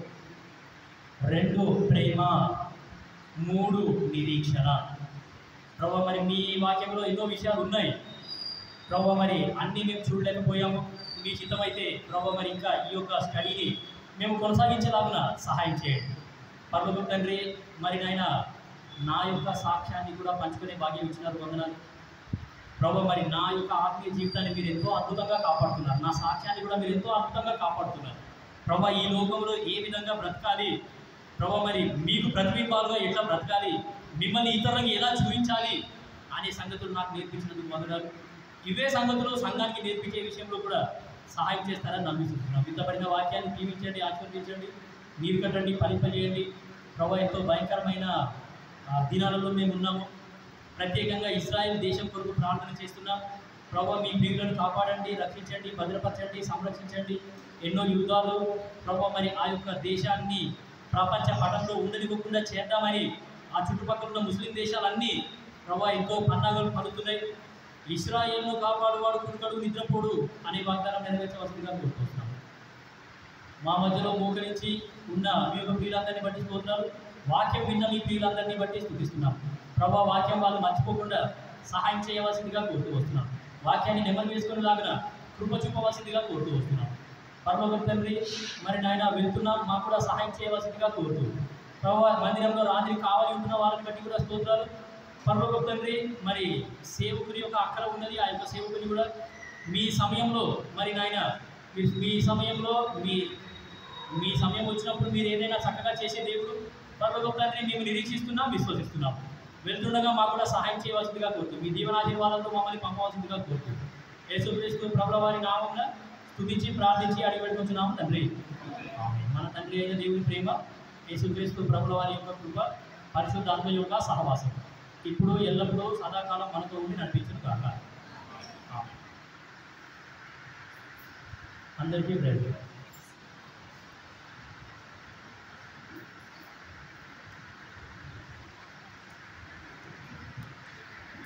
2 ప్రేమ, 3 నిరీక్షణ. ప్రభువా మరి మీ వాక్యంలో ఎన్నో విషయాలు ఉన్నాయి ప్రభువా, మరి అన్నీ మేము చూడలేకపోయాము. మీ చిత్తమైతే ప్రభువా మరి ఇంకా ఈ యొక్క స్టడీని మేము కొనసాగించేలాగున సహాయం చేయండి. పరలోకపు తండ్రి, మరి నాయన నా యొక్క సాక్ష్యాన్ని కూడా పంచుకునే భాగ్యం ఇచ్చినారు, వందనాలు ప్రభువా. మరి నా యొక్క ఆత్మీయ జీవితాన్ని మీరు ఎంతో అద్భుతంగా కాపాడుతున్నారు, నా సాక్ష్యాన్ని కూడా మీరు ఎంతో అద్భుతంగా కాపాడుతున్నారు ప్రభువా. ఈ లోకంలో ఏ విధంగా బ్రతకాలి ప్రభువా, మరి మీకు ప్రతిబింబాలుగా ఎట్లా బ్రతకాలి, మిమ్మల్ని ఇతరులకు ఎలా చూపించాలి అనే సంగతులు నాకు నేర్పించినందుకు వందనాలు. ఇవే సంగతులు సంఘానికి నేర్పించే విషయంలో కూడా సహాయం చేస్తారని నమ్మిస్తున్నాం. విత్తబడిన వాక్యాన్ని దీవించండి, ఆశీర్వదించండి, నీరు కట్టండి, ఫలింపజేయండి ప్రభువా. ఎంతో భయంకరమైన దినాలలో మేము ఉన్నాము. ప్రత్యేకంగా ఇజ్రాయెల్ దేశం కొరకు ప్రార్థన చేస్తున్నాం ప్రభువా. మీ ప్రియులను కాపాడండి, రక్షించండి, భద్రపరచండి, సంరక్షించండి. ఎన్నో యుద్ధాలు ప్రభువా మరి ఆ యొక్క దేశాన్ని ప్రపంచ పటంలో ఉండనివ్వకుండా చేద్దామని ఆ చుట్టుపక్కల ఉన్న ముస్లిం దేశాలన్నీ ప్రభువా ఎంతో పన్నాగాలు పడుతున్నాయి ఇశ్రాయేలును కాపాడువాడు కునుకడు నిద్రపోడు అనే వాగ్దానం నెరవేర్చవలసిందిగా కోరుకుంటున్నాం. మా మధ్యలో మోకరించి ఉన్న మీ యొక్క ప్రియులందరినీ బట్టి స్తోత్రాలు. వాక్యం విన్న మీ ప్రియులందరినీ బట్టి స్తుతిస్తున్నాం. ప్రభా, వాక్యం వాళ్ళు మర్చిపోకుండా సహాయం చేయవలసిందిగా కోరుతూ వస్తున్నాం. వాక్యాన్ని నెమ్మది వేసుకుని లాగిన కృప చూపవలసిందిగా కోరుతూ వస్తున్నాం. పరలోకపు తండ్రి, మరి నాయన వెళ్తున్నాం, మాకు కూడా సహాయం చేయవలసిందిగా కోరుతూ ప్రభా, మందిరంలో రాత్రి కావాలి ఉంటున్న వాళ్ళని బట్టి కూడా స్తోత్రాలు. పరలోకపు తండ్రి, మరి సేవకుని యొక్క అక్కర ఉన్నది, ఆ యొక్క సేవకుని కూడా మీ సమయంలో మరి నాయన మీ సమయంలో మీ సమయం వచ్చినప్పుడు మీరు ఏదైనా చక్కగా చేసే దేవుడు పరలోకపు తండ్రి, మేము నిరీక్షిస్తున్నాం, విశ్వసిస్తున్నాం. వెళ్తుండగా మాకు కూడా సహాయం చేయవలసిందిగా కోరుతూ మీ దీవెనాశీర్వాదాలతో మమ్మల్ని పంపవలసిందిగా కోరుతూ యేసుక్రీస్తు ప్రభుల వారి నామమున స్తుతించి ప్రార్థించి అడిగి పెట్టుకుంటున్నాము తండ్రి. మన తండ్రి అయిన దేవుని ప్రేమ, యేసుక్రీస్తు ప్రభుల వారి యొక్క కృప, పరిశుద్ధాత్మ యొక్క సహవాసం ఇప్పుడు ఎల్లప్పుడూ సదాకాలం మనతో ఉండి నడిపించును కాక. అందరికీ ప్రేమ.